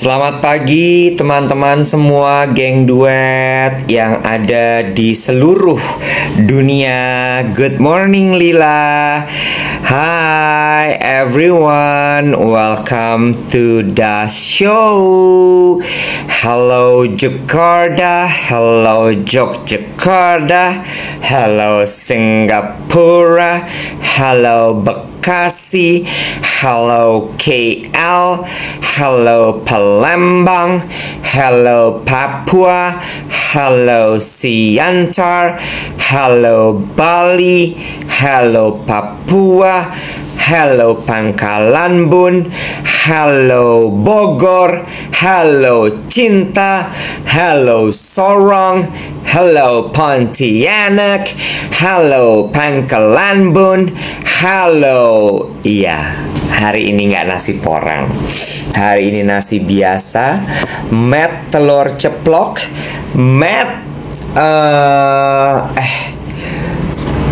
Selamat pagi teman-teman semua geng duet yang ada di seluruh dunia. Good morning Lila. Hi everyone, welcome to the show. Hello Jakarta, hello Yogyakarta, hello Singapura, hello Bekasi, hello KL, hello Palembang, hello Papua, hello Siantar, hello Bali, hello Papua, hello Pangkalan Bun, hello Bogor, hello Cinta, hello Sorong, hello Pontianak, hello Pangkalan Bun, hello. Iya, hari ini nggak nasi porang. Hari ini nasi biasa, met telur ceplok, met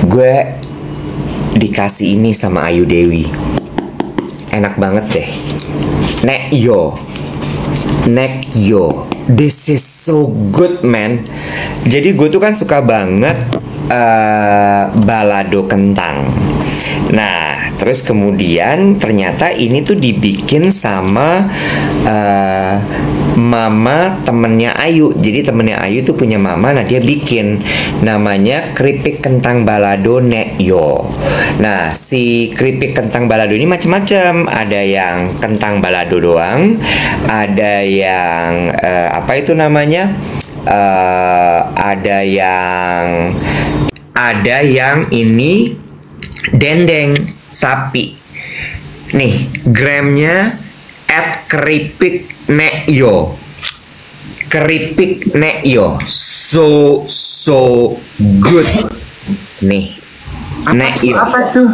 gue dikasih ini sama Ayu Dewi. Enak banget deh. Nek yo. This is so good man. Jadi gue tuh kan suka banget balado kentang. Nah, terus kemudian ternyata ini tuh dibikin sama mama temennya Ayu. Jadi temennya Ayu tuh punya mama, nah dia bikin namanya keripik kentang balado Nek Yo. Nah, si keripik kentang balado ini macam-macam. Ada yang kentang balado doang, ada yang apa itu namanya? Ada yang ini dendeng sapi. Nih, gramnya keripik Nek Yo. Keripik Nek Yo. So good. Nih. Nek Yo. Apa tuh?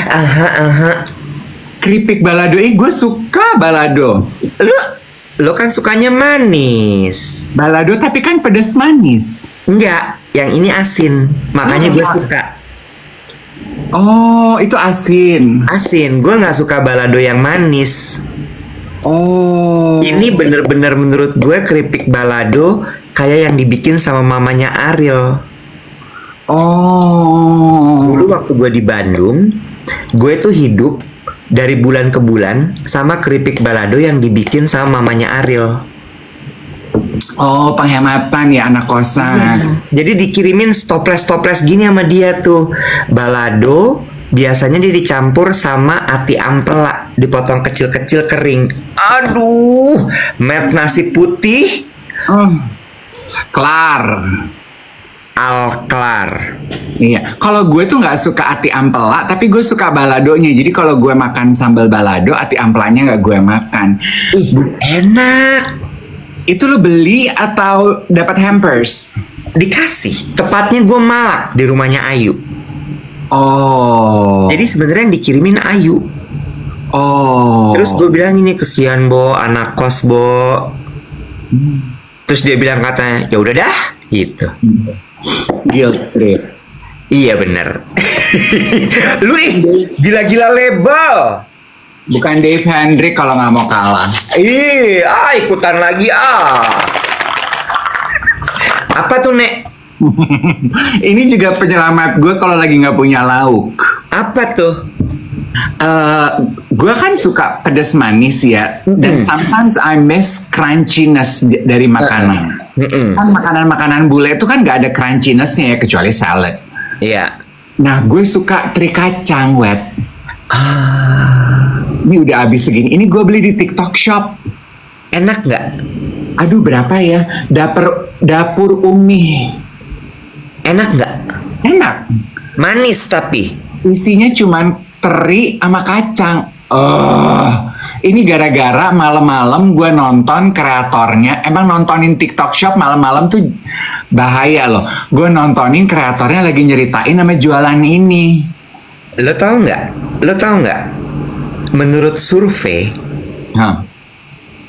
Aha. Keripik balado ini gue suka balado. Lo kan sukanya manis. Balado tapi kan pedas manis. Enggak, yang ini asin. Makanya gue suka. Oh, itu asin. Asin, gue nggak suka balado yang manis. Oh. Ini bener-bener menurut gue keripik balado kayak yang dibikin sama mamanya Ariel. Oh. Dulu waktu gue di Bandung, gue tuh hidup dari bulan ke bulan sama keripik balado yang dibikin sama mamanya Ariel. Oh, penghematan ya anak kosan. Jadi dikirimin toples gini sama dia tuh. Balado biasanya dia dicampur sama ati ampela, dipotong kecil-kecil kering. Aduh, met nasi putih. Kelar. Al-kelar. Iya, kalau gue tuh nggak suka ati ampela, tapi gue suka baladonya. Jadi kalau gue makan sambal balado, ati ampelanya nggak gue makan. Enak. Itu lo beli atau dapat hampers? Dikasih. Tepatnya gue malak di rumahnya Ayu. Oh. Jadi sebenarnya yang dikirimin Ayu. Oh. Terus gue bilang ini kesian Bo, anak kos Bo. Terus dia bilang katanya, ya udah dah, gitu. Guilt trip. Iya bener. Lu gila-gila label. Bukan Dave Hendrik kalau nggak mau kalah. Ikutan lagi Apa tuh Nek? Ini juga penyelamat gue kalau lagi nggak punya lauk. Apa tuh? Gue kan suka pedas manis ya, dan sometimes I miss crunchiness dari makanan. Kan makanan-makanan bule itu kan nggak ada crunchinessnya ya kecuali salad. Iya. Nah, gue suka teri kacang wet. Ini udah habis segini. Ini gue beli di TikTok Shop. Enak nggak? Aduh, berapa ya? Dapur Umi. Enak nggak? Enak. Manis tapi. Isinya cuman teri sama kacang. Ini gara-gara malam-malam gue nonton kreatornya. Emang nontonin TikTok Shop malam-malam tuh bahaya loh. Gue nontonin kreatornya lagi nyeritain sama jualan ini. Lo tau nggak? Menurut survei,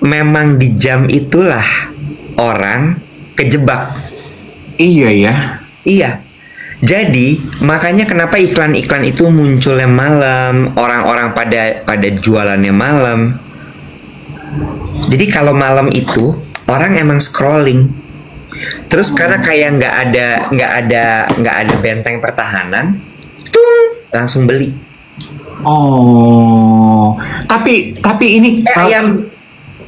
memang di jam itulah orang kejebak. Iya ya. Iya. Jadi makanya kenapa iklan-iklan itu munculnya malam, orang-orang pada jualannya malam. Jadi kalau malam itu orang emang scrolling. Terus karena kayak nggak ada benteng pertahanan, tung langsung beli. Oh, tapi ini Ayam.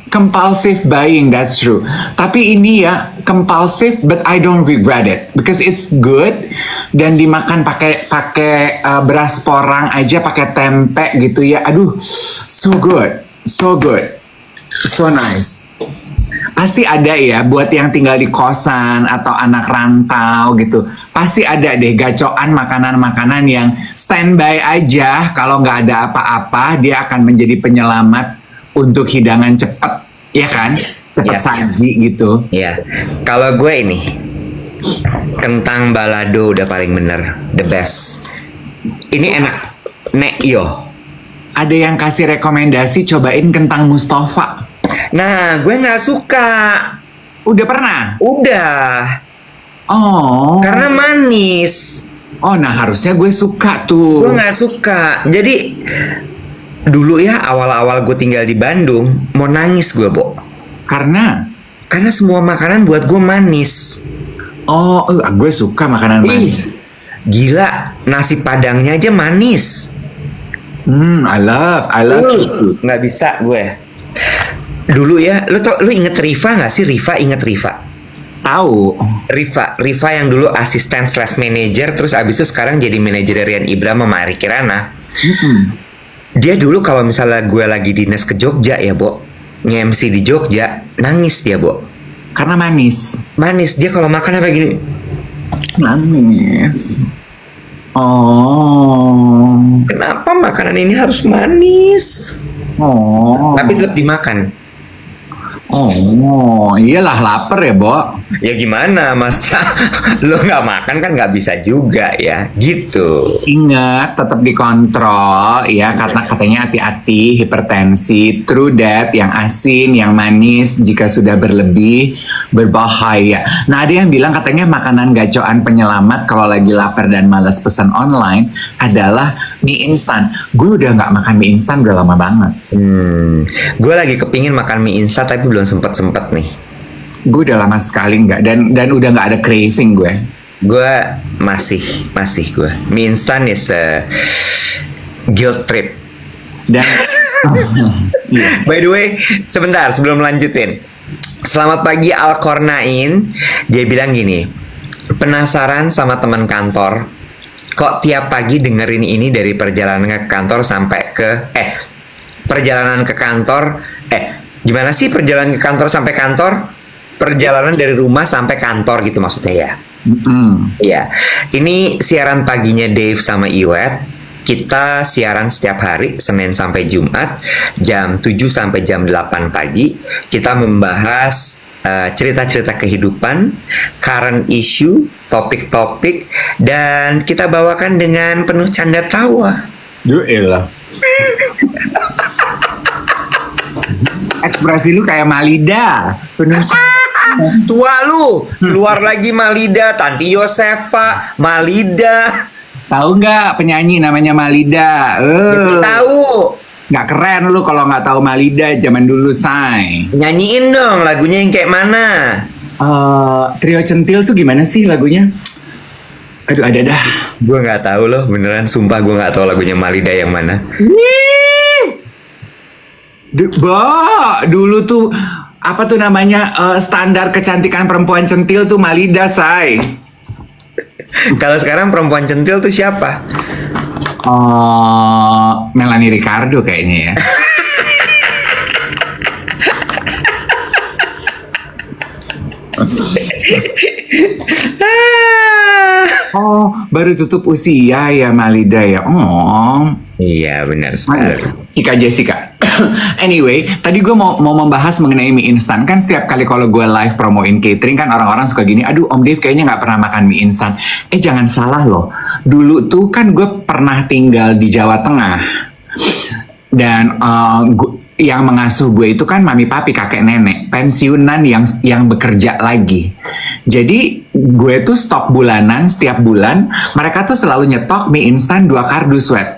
compulsive buying, that's true. Tapi ini ya compulsive, but I don't regret it because it's good dan dimakan pakai beras porang aja, pakai tempe gitu ya. Aduh, so good, so good, so nice. Pasti ada ya buat yang tinggal di kosan atau anak rantau gitu. Pasti ada deh gacoan makanan-makanan yang standby aja. Kalau nggak ada apa-apa, dia akan menjadi penyelamat untuk hidangan cepat, ya kan? Cepat saji gitu. Ya, kalau gue ini kentang balado udah paling bener, the best. Ini enak, Nek Yo. Ada yang kasih rekomendasi cobain kentang Mustafa. Nah, gue nggak suka. Udah pernah? Udah. Oh. Karena manis. Oh, nah harusnya gue suka tuh. Gue nggak suka. Jadi dulu ya awal-awal gue tinggal di Bandung, mau nangis gue, Bo. Karena semua makanan buat gue manis. Oh, gue suka makanan manis. Gila, nasi padangnya aja manis. I love seafood. Nggak bisa gue. Dulu ya, lu inget Riva nggak sih? Inget Riva? Tahu. Riva yang dulu asisten / manager, terus abis itu sekarang jadi manajer Rian Ibram sama Ari Kirana. Dia dulu kalau misalnya gue lagi dinas ke Jogja ya, Bo, nge-MC di Jogja, nangis dia, Bo. Karena manis. Manis, dia kalau makan apa gini. Manis. Oh. Kenapa makanan ini harus manis? Oh. Tapi tetap dimakan. Oh, iyalah lapar ya, Bo. Ya gimana, masa lo nggak makan kan nggak bisa juga ya, gitu. Ingat, tetap dikontrol ya, karena katanya hati-hati, hipertensi, true that, yang asin, yang manis, jika sudah berlebih, berbahaya. Nah, ada yang bilang katanya makanan gacoan penyelamat kalau lagi lapar dan malas pesan online adalah mie instan. Gue udah nggak makan mie instan udah lama banget. Gue lagi kepingin makan mie instan tapi belum sempet nih. Gue udah lama sekali nggak, dan udah nggak ada craving gue. Gue masih gue. Mie instan is a guilt trip. Dan by the way, sebentar sebelum lanjutin. Selamat pagi Alkornain. Dia bilang gini, penasaran sama teman kantor, kok tiap pagi dengerin ini dari perjalanan ke kantor sampai ke perjalanan ke kantor gimana sih perjalanan ke kantor sampai kantor? Perjalanan dari rumah sampai kantor gitu maksudnya ya. Iya. Ini siaran paginya Dave sama Iwet. Kita siaran setiap hari Senin sampai Jumat jam 7 sampai jam 8 pagi. Kita membahas cerita-cerita kehidupan, current issue, topik-topik, dan kita bawakan dengan penuh canda tawa. Yuelah. Ekspresi lu kayak Malida. Penuh. Tua lu, keluar lagi Malida, Tanti Yosefa, Malida. Tahu nggak penyanyi namanya Malida? Tahu. Nggak keren lu kalau nggak tahu Malida zaman dulu, say. Nyanyiin dong lagunya yang kayak mana? Trio Centil tuh gimana sih lagunya? Aduh, ada dah. Gue nggak tahu loh, beneran sumpah gue nggak tahu lagunya Malida yang mana. Dulu tuh apa tuh namanya standar kecantikan perempuan centil tuh Malida, say. Kalau sekarang perempuan centil tuh siapa? Melanie Ricardo kayaknya ya. Baru tutup usia ya Malida ya. Iya benar sekali. Cika Jessica. Anyway, tadi gue mau membahas mengenai mie instan. Kan setiap kali kalau gue live promoin catering kan orang-orang suka gini, aduh Om Dave kayaknya nggak pernah makan mie instan. Jangan salah loh. Dulu tuh kan gue pernah tinggal di Jawa Tengah. Dan yang mengasuh gue itu kan mami papi, kakek nenek, pensiunan yang bekerja lagi. Jadi gue tuh stok bulanan, setiap bulan mereka tuh selalu nyetok mie instan 2 kardus, wet.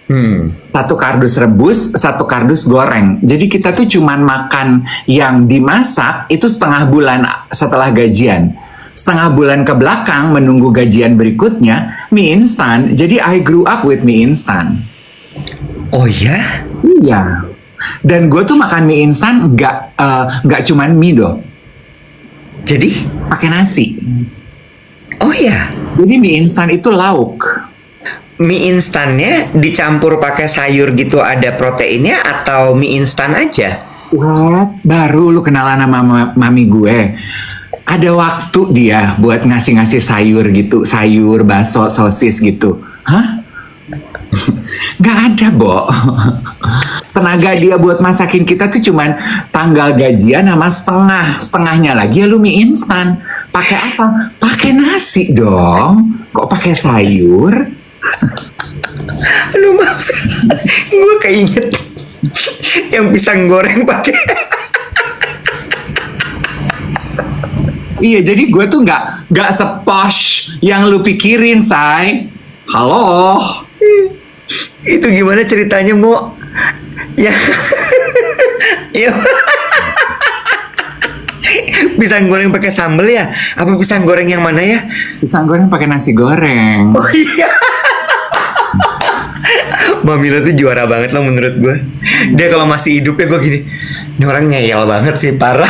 1 kardus rebus, 1 kardus goreng. Jadi kita tuh cuman makan yang dimasak itu setengah bulan setelah gajian. Setengah bulan ke belakang menunggu gajian berikutnya mie instan. Jadi I grew up with mie instan. Oh ya? Iya. Dan gue tuh makan mie instan nggak cuman mie dong. Jadi? Pakai nasi. Oh ya? Jadi mie instan itu lauk. Mie instannya dicampur pakai sayur gitu ada proteinnya atau mie instan aja? Wah, baru lu kenalan sama mami gue. Ada waktu dia buat ngasih-ngasih sayur gitu, sayur, bakso, sosis gitu. Hah? Gak ada, Bo. Tenaga dia buat masakin kita tuh cuman tanggal gajian sama setengahnya lagi ya lu mie instan. Pakai apa? Pakai nasi dong. Kok pakai sayur? Aduh maaf, gue keinget yang pisang goreng pakai. Iya, jadi gue tuh nggak seposh yang lu pikirin, say. Halo. Itu gimana ceritanya, Mo? Ya, ya. Pisang goreng pakai sambal ya? Apa pisang goreng yang mana ya? Pisang goreng pakai nasi goreng. Oh iya. Mamila tuh juara banget loh menurut gue. Dia kalau masih hidup ya gue gini, ini orang ngeyel banget sih, parah.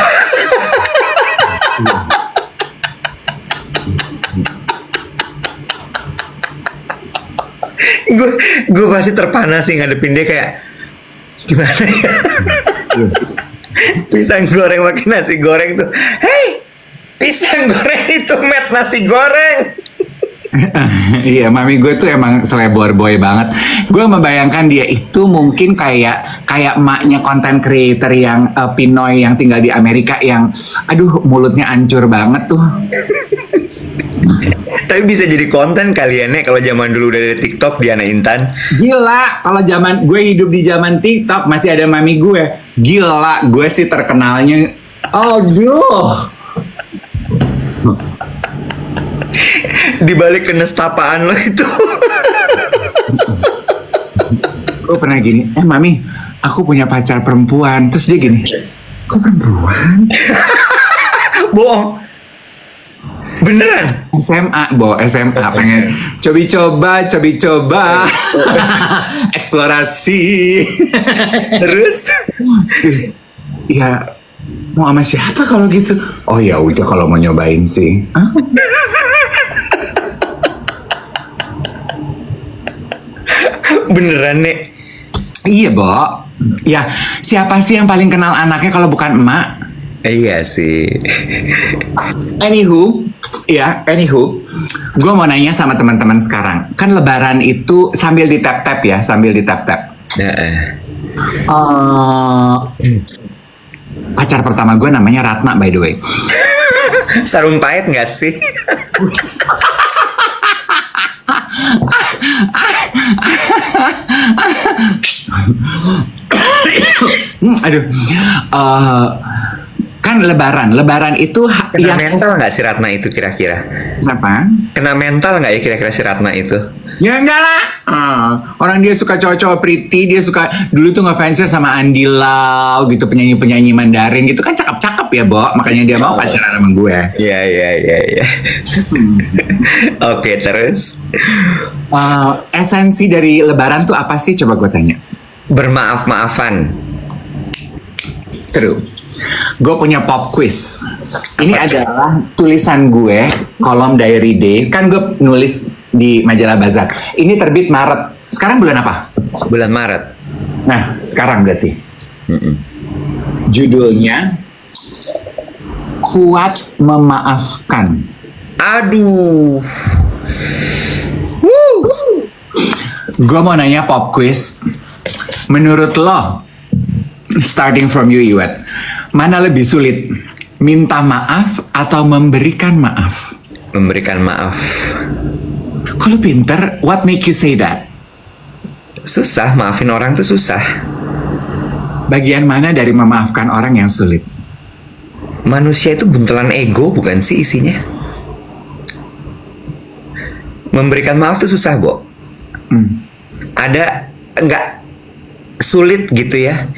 gue pasti terpana sih ngadepin dia kayak gimana ya. Pisang goreng pakai nasi goreng tuh, hey, pisang goreng itu met nasi goreng. Iya, mami gue tuh emang selebor boy banget. Gue membayangkan dia itu mungkin kayak emaknya konten creator yang Pinoy yang tinggal di Amerika yang aduh mulutnya hancur banget tuh. Tapi bisa jadi konten kalian ya kalau zaman dulu udah ada TikTok Diana Intan. Gila, kalau zaman gue hidup di zaman TikTok masih ada mami gue. Gila, gue sih terkenalnya. Aduh. Di balik kenestapaan lo itu. Gue pernah gini, mami, aku punya pacar perempuan. Terus dia gini, kok perempuan? Bohong. Beneran? SMA, SMA pengen coba-coba eksplorasi. Terus? Ya, mau sama siapa kalau gitu? Oh ya udah kalau mau nyobain sih. Hah? Beneran nek? Iya, Bo. Ya, siapa sih yang paling kenal anaknya kalau bukan emak? Iya sih. Anywho, gue mau nanya sama teman-teman sekarang. Kan Lebaran itu sambil di tap-tap ya, sambil di tap-tap. Pacar pertama gue namanya Ratna, by the way. Sarung pahit nggak sih? Aduh, kan Lebaran itu kena mental nggak si Ratna itu kira-kira? Kenapa? Kena mental nggak ya kira-kira si Ratna itu? Ya enggak lah. Orang dia suka cowok-cowok pretty, dia suka dulu tuh ngefansnya sama Andy Lau gitu, penyanyi-penyanyi Mandarin gitu kan cakep-cakep ya, Bo. Makanya dia mau pacaran sama gue. Iya. Oke, terus? Esensi dari Lebaran tuh apa sih? Coba gue tanya. Bermaaf-maafan. True. Gue punya pop quiz. Ini adalah tulisan gue, kolom diary day. Kan gue nulis di majalah Bazar. Ini terbit Maret. Sekarang bulan apa? Bulan Maret. Nah, sekarang berarti. Judulnya Kuat Memaafkan. Aduh. Gue mau nanya pop quiz. Menurut lo, starting from you, Iwet, mana lebih sulit? Minta maaf atau memberikan maaf? Memberikan maaf. Kalau pinter, what make you say that? Susah, maafin orang tuh susah. Bagian mana dari memaafkan orang yang sulit? Manusia itu buntelan ego bukan sih isinya? Memberikan maaf tuh susah, Bo. Ada nggak sulit gitu ya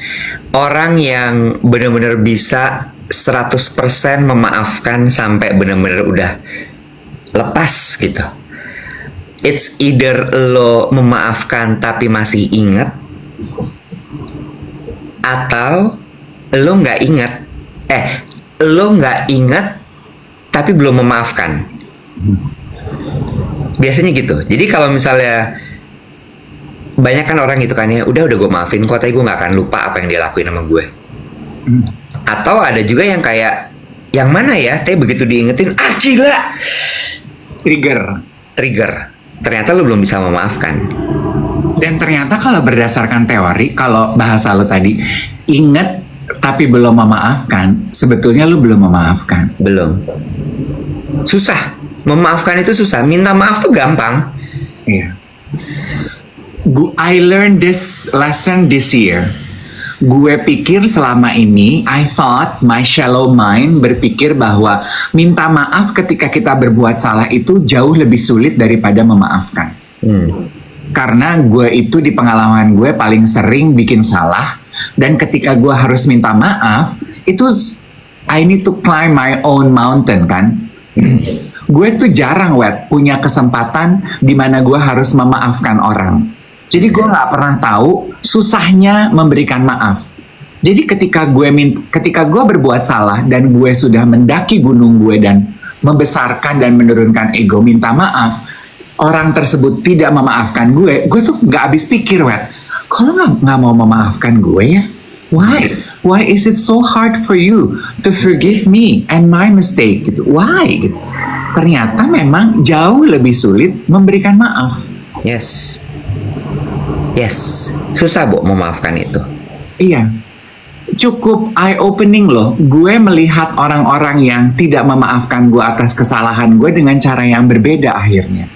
orang yang benar-benar bisa 100% memaafkan sampai benar-benar udah lepas gitu. It's either lo memaafkan tapi masih ingat, atau lo nggak ingat, lo nggak ingat tapi belum memaafkan. Biasanya gitu. Jadi kalau misalnya banyak kan orang gitu kan ya, udah gue maafin kok, tapi gue nggak akan lupa apa yang dia lakuin sama gue. Atau ada juga yang kayak, yang mana ya, tapi begitu diingetin, gila, trigger. Ternyata lo belum bisa memaafkan. Dan ternyata kalau berdasarkan teori, kalau bahasa lo tadi, inget tapi belum memaafkan, sebetulnya lo belum memaafkan. Belum. Susah. Memaafkan itu susah. Minta maaf tuh gampang. Iya. I learned this lesson this year. Gue pikir selama ini, I thought, my shallow mind berpikir bahwa minta maaf ketika kita berbuat salah itu jauh lebih sulit daripada memaafkan. Karena gue itu di pengalaman gue paling sering bikin salah, dan ketika gue harus minta maaf, itu I need to climb my own mountain kan. Gue tuh jarang punya kesempatan di mana gue harus memaafkan orang. Jadi gue nggak pernah tahu susahnya memberikan maaf. Jadi ketika gue berbuat salah dan gue sudah mendaki gunung gue dan membesarkan dan menurunkan ego minta maaf, orang tersebut tidak memaafkan gue tuh nggak habis pikir, kalau nggak mau memaafkan gue ya, why? Why is it so hard for you to forgive me and my mistake? Gitu. Why? Gitu. Ternyata memang jauh lebih sulit memberikan maaf. Yes, susah Bu memaafkan itu. Iya, cukup eye-opening loh. Gue melihat orang-orang yang tidak memaafkan gue atas kesalahan gue dengan cara yang berbeda akhirnya.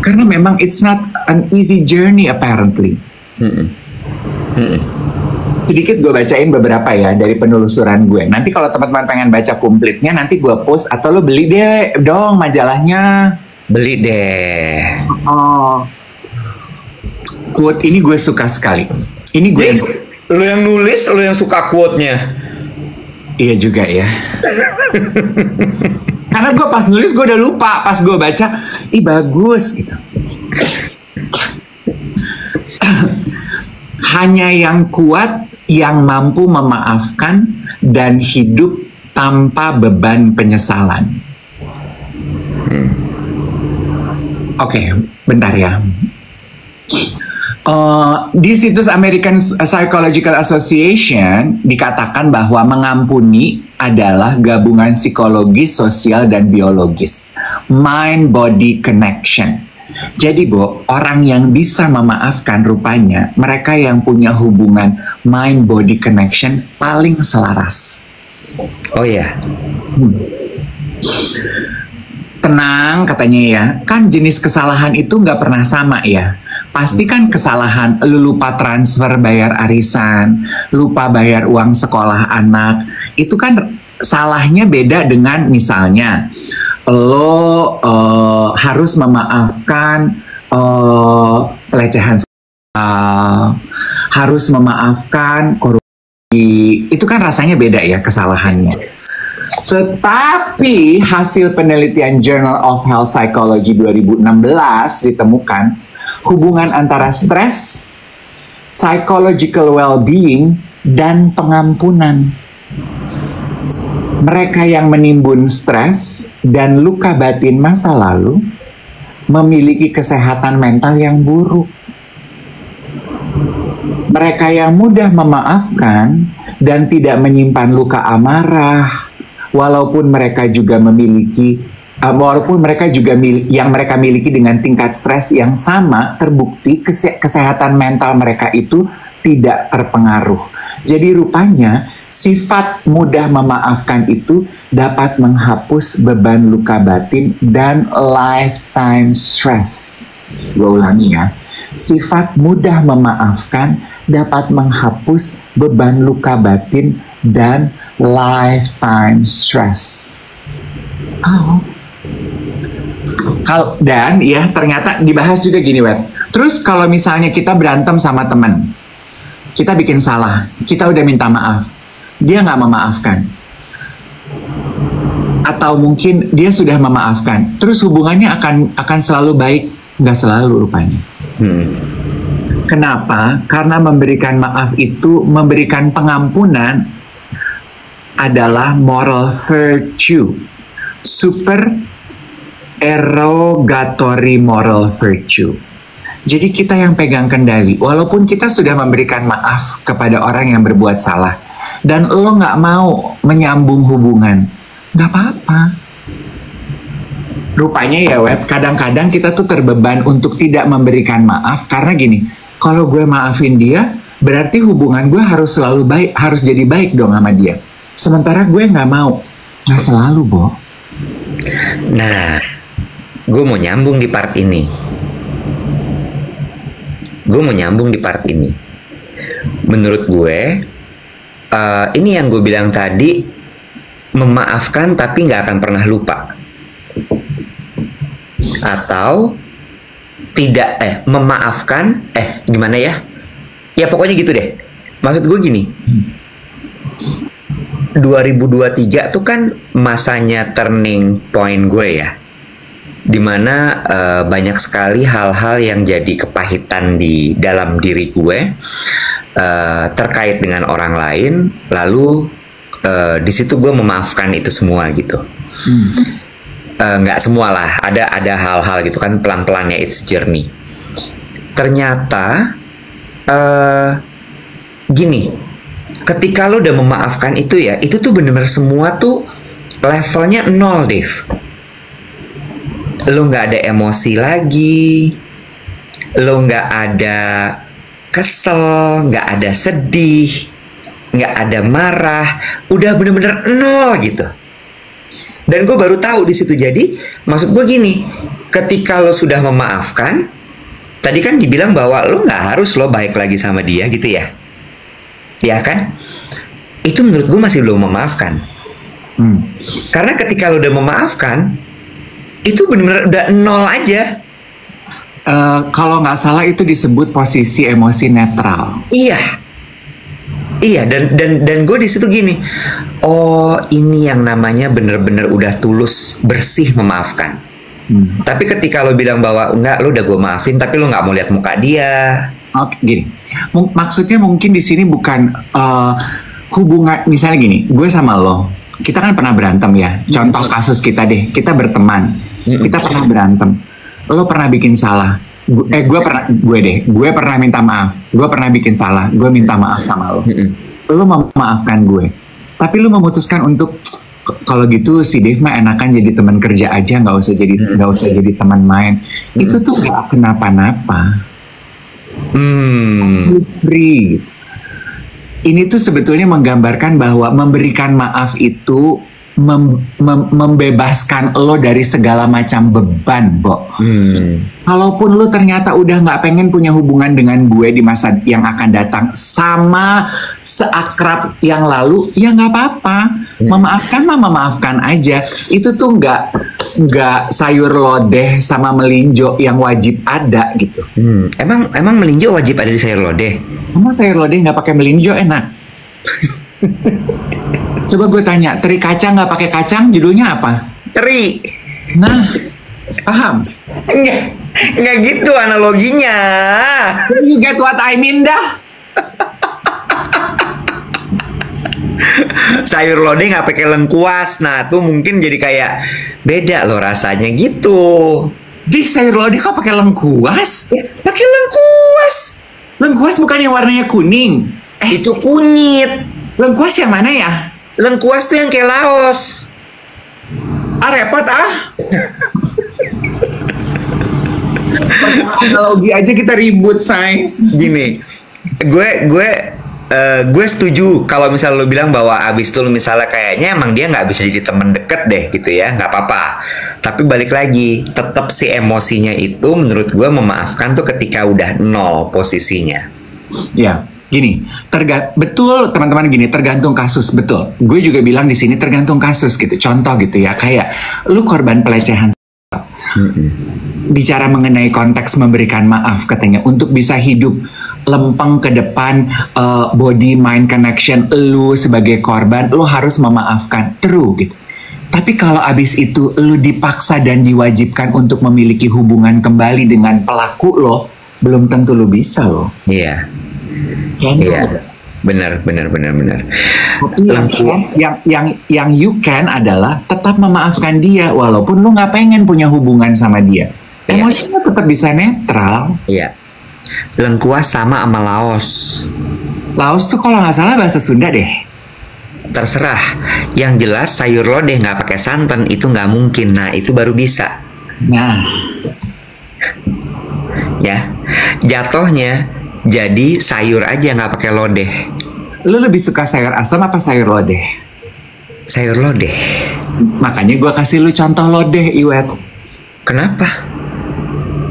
Karena memang it's not an easy journey apparently. Sedikit gue bacain beberapa ya dari penelusuran gue. Nanti kalau teman-teman pengen baca komplitnya, nanti gue post, atau lo beli deh dong majalahnya. Beli deh. Quote ini gue suka sekali. Ini gue. Lo yang nulis, lo yang suka quote-nya. Iya juga ya. Karena gue pas nulis gue udah lupa, pas gue baca, bagus gitu. Hanya yang kuat yang mampu memaafkan dan hidup tanpa beban penyesalan. Oke, bentar ya. Di situs American Psychological Association dikatakan bahwa mengampuni adalah gabungan psikologis, sosial, dan biologis. Mind-body connection. Jadi Bo, orang yang bisa memaafkan rupanya mereka yang punya hubungan mind-body connection paling selaras. Oh ya. Tenang katanya ya, kan jenis kesalahan itu nggak pernah sama ya. Pasti kan kesalahan lu lupa transfer bayar arisan, lupa bayar uang sekolah anak, itu kan salahnya beda dengan misalnya lo harus memaafkan pelecehan seksual, harus memaafkan korupsi, itu kan rasanya beda ya kesalahannya. Tetapi hasil penelitian Journal of Health Psychology 2016 ditemukan hubungan antara stres, psychological well-being, dan pengampunan. Mereka yang menimbun stres dan luka batin masa lalu memiliki kesehatan mental yang buruk. Mereka yang mudah memaafkan dan tidak menyimpan luka amarah, walaupun mereka juga yang mereka miliki dengan tingkat stres yang sama, terbukti kesehatan mental mereka itu tidak terpengaruh. Jadi rupanya sifat mudah memaafkan itu dapat menghapus beban luka batin dan lifetime stress. Gue ulangi ya. Sifat mudah memaafkan dapat menghapus beban luka batin dan lifetime stress. Dan ya ternyata dibahas juga gini, Wet. Terus kalau misalnya kita berantem sama teman, kita bikin salah, kita udah minta maaf, dia nggak memaafkan, atau mungkin dia sudah memaafkan, terus hubungannya akan selalu baik? Nggak selalu rupanya. Kenapa? Karena memberikan maaf itu, memberikan pengampunan adalah moral virtue, super erogatory moral virtue. Jadi kita yang pegang kendali, walaupun kita sudah memberikan maaf kepada orang yang berbuat salah, dan lo nggak mau menyambung hubungan, nggak apa-apa. Rupanya ya, Web, kadang-kadang kita tuh terbeban untuk tidak memberikan maaf, karena gini, kalau gue maafin dia, berarti hubungan gue harus selalu baik, harus jadi baik dong sama dia. Sementara gue nggak mau, nggak selalu, Bo. Nah, gue mau nyambung di part ini. Menurut gue, ini yang gue bilang tadi, memaafkan tapi nggak akan pernah lupa. Atau tidak, memaafkan, gimana ya? Ya pokoknya gitu deh. Maksud gue gini, 2023 tuh kan masanya turning point gue ya, dimana banyak sekali hal-hal yang jadi kepahitan di dalam diri gue terkait dengan orang lain, lalu di situ gue memaafkan itu semua gitu. Nggak semua lah, ada hal-hal gitu kan, pelan-pelannya, it's journey. Ternyata gini, ketika lo udah memaafkan itu ya, itu tuh bener-bener semua tuh levelnya 0, Dev. Lo nggak ada emosi lagi, lo nggak ada kesel, nggak ada sedih, nggak ada marah, udah bener-bener 0 gitu. Dan gue baru tahu di situ. Jadi maksud gue gini, ketika lo sudah memaafkan, tadi kan dibilang bahwa lo nggak harus lo baik lagi sama dia gitu ya, ya kan? Itu menurut gue masih belum memaafkan. Karena ketika lo udah memaafkan, itu benar-benar udah 0 aja. Kalau nggak salah itu disebut posisi emosi netral. Iya, dan gue di situ gini, oh ini yang namanya bener-bener udah tulus, bersih memaafkan. Tapi ketika lo bilang bahwa enggak, lo udah gue maafin, tapi lo nggak mau lihat muka dia. Oke, gini, maksudnya mungkin di sini bukan hubungan, misalnya gini, gue sama lo, kita kan pernah berantem ya. Contoh kasus kita deh, kita berteman, kita pernah berantem, lo pernah bikin salah. Gue pernah minta maaf, gue pernah bikin salah, gue minta maaf sama lo, lo memaafkan gue, tapi lo memutuskan untuk kalau gitu si Dave mah enakan jadi teman kerja aja, nggak usah jadi teman main. Itu tuh nggak kenapa-napa. Free. Ini tuh sebetulnya menggambarkan bahwa memberikan maaf itu membebaskan lo dari segala macam beban, Bo. Kalaupun lo ternyata udah nggak pengen punya hubungan dengan gue di masa yang akan datang sama seakrab yang lalu, ya nggak apa-apa. Memaafkan mah memaafkan aja. Itu tuh nggak sayur lodeh sama melinjo yang wajib ada gitu. Emang melinjo wajib ada di sayur lodeh? Emang sayur lodeh nggak pakai melinjo enak? Coba gue tanya, teri kacang nggak pakai kacang judulnya apa? Teri. Nah, paham? Enggak gitu analoginya. You get what I mean dah? Sayur lodeh nggak pakai lengkuas, nah tuh mungkin jadi kayak beda loh rasanya gitu. Di sayur lodeh kok pakai lengkuas? Pakai lengkuas. Lengkuas bukan yang warnanya kuning? Itu kunyit. Lengkuas yang mana ya? Lengkuas tuh yang kayak Laos. Repot analogi aja kita ribut, say. Gini, gue setuju kalau misalnya lo bilang bahwa abis itu lo misalnya kayaknya emang dia nggak bisa jadi temen deket deh gitu ya, nggak apa-apa. Tapi balik lagi, tetap si emosinya itu menurut gue memaafkan tuh ketika udah 0 posisinya. Ya. Gini, betul teman-teman, gini, tergantung kasus, betul. Gue juga bilang di sini tergantung kasus gitu. Contoh gitu ya, kayak lu korban pelecehan seksual. Bicara mengenai konteks memberikan maaf katanya, untuk bisa hidup lempeng ke depan, body mind connection, lu sebagai korban lu harus memaafkan, true gitu. Tapi kalau abis itu lu dipaksa dan diwajibkan untuk memiliki hubungan kembali dengan pelaku lo, belum tentu lu bisa loh. Iya. Iya. Benar. Tapi yang you can adalah tetap memaafkan dia walaupun lu nggak pengen punya hubungan sama dia. Emosinya tetap bisa netral. Iya. Lengkuas sama Laos. Laos tuh kalau nggak salah bahasa Sunda deh. Terserah. Yang jelas sayur lodeh nggak pakai santan itu nggak mungkin. Nah itu baru bisa. Nah, Ya, jatuhnya jadi sayur aja nggak pakai lodeh. lu lebih suka sayur asam apa sayur lodeh? Sayur lodeh. Makanya gue kasih lu contoh lodeh, Iwet. Kenapa?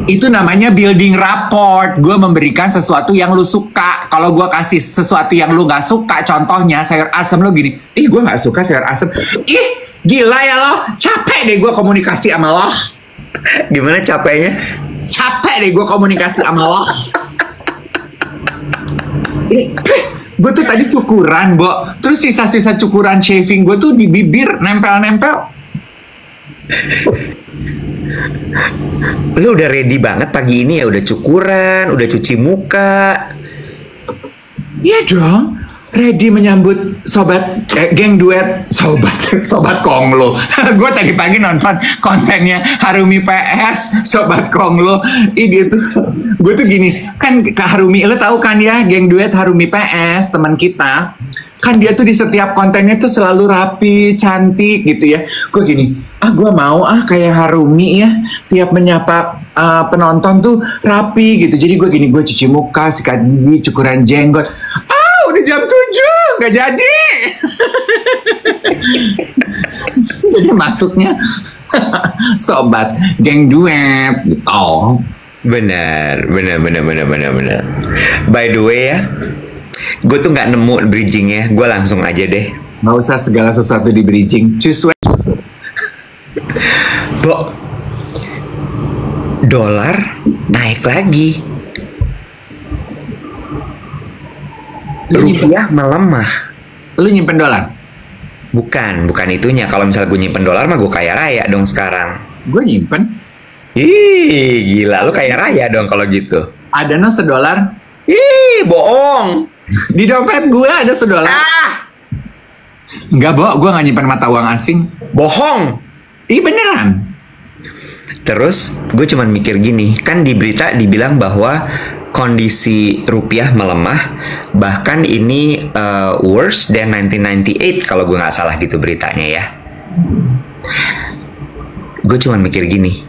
Itu namanya building rapport. Gue memberikan sesuatu yang lu suka. Kalau gue kasih sesuatu yang lu gak suka, contohnya sayur asam, lu gini, ih gue gak suka sayur asam. Ih gila ya lo, capek deh gue komunikasi sama lo. Gimana capeknya? Capek deh gue komunikasi sama lo. Gue tuh tadi cukuran, Bo. Terus sisa-sisa cukuran shaving gue tuh di bibir nempel-nempel. Lu udah ready banget pagi ini ya, udah cukuran, udah cuci muka. Iya dong, ready menyambut sobat geng duet, sobat Konglo. Gue tadi pagi nonton kontennya Harumi PS, sobat Konglo. Ini tuh, gue tuh gini, kan Kak Harumi, lo tahu kan ya geng duet Harumi PS, teman kita. Kan dia tuh di setiap kontennya tuh selalu rapi, cantik gitu ya. Gue gini, gue mau kayak Harumi ya, tiap menyapa penonton tuh rapi gitu. Jadi gue gini, gue cuci muka, sikat gigi, cukuran jenggot. Udah jam 7, gak jadi. Jadi masuknya sobat geng duet gitu. Benar. By the way ya, gue tuh nggak nemu bridgingnya, gue langsung aja deh. Nggak usah segala sesuatu di bridging. Bo, dolar naik lagi, rupiah melemah. Lu nyimpen dolar? Bukan itunya. Kalau misalnya gue nyimpen dolar mah gue kaya raya dong sekarang. Gue nyimpen. Ih, gila, lu kaya raya dong kalau gitu. Ada no $1. Ih, bohong. Di dompet gue ada $1. Enggak, Bo, gue gak nyimpan mata uang asing. Bohong. Ih, beneran. Terus gue cuman mikir gini, kan di berita dibilang bahwa kondisi rupiah melemah, bahkan ini worse than 1998 kalau gue nggak salah gitu beritanya ya. Gue cuman mikir gini,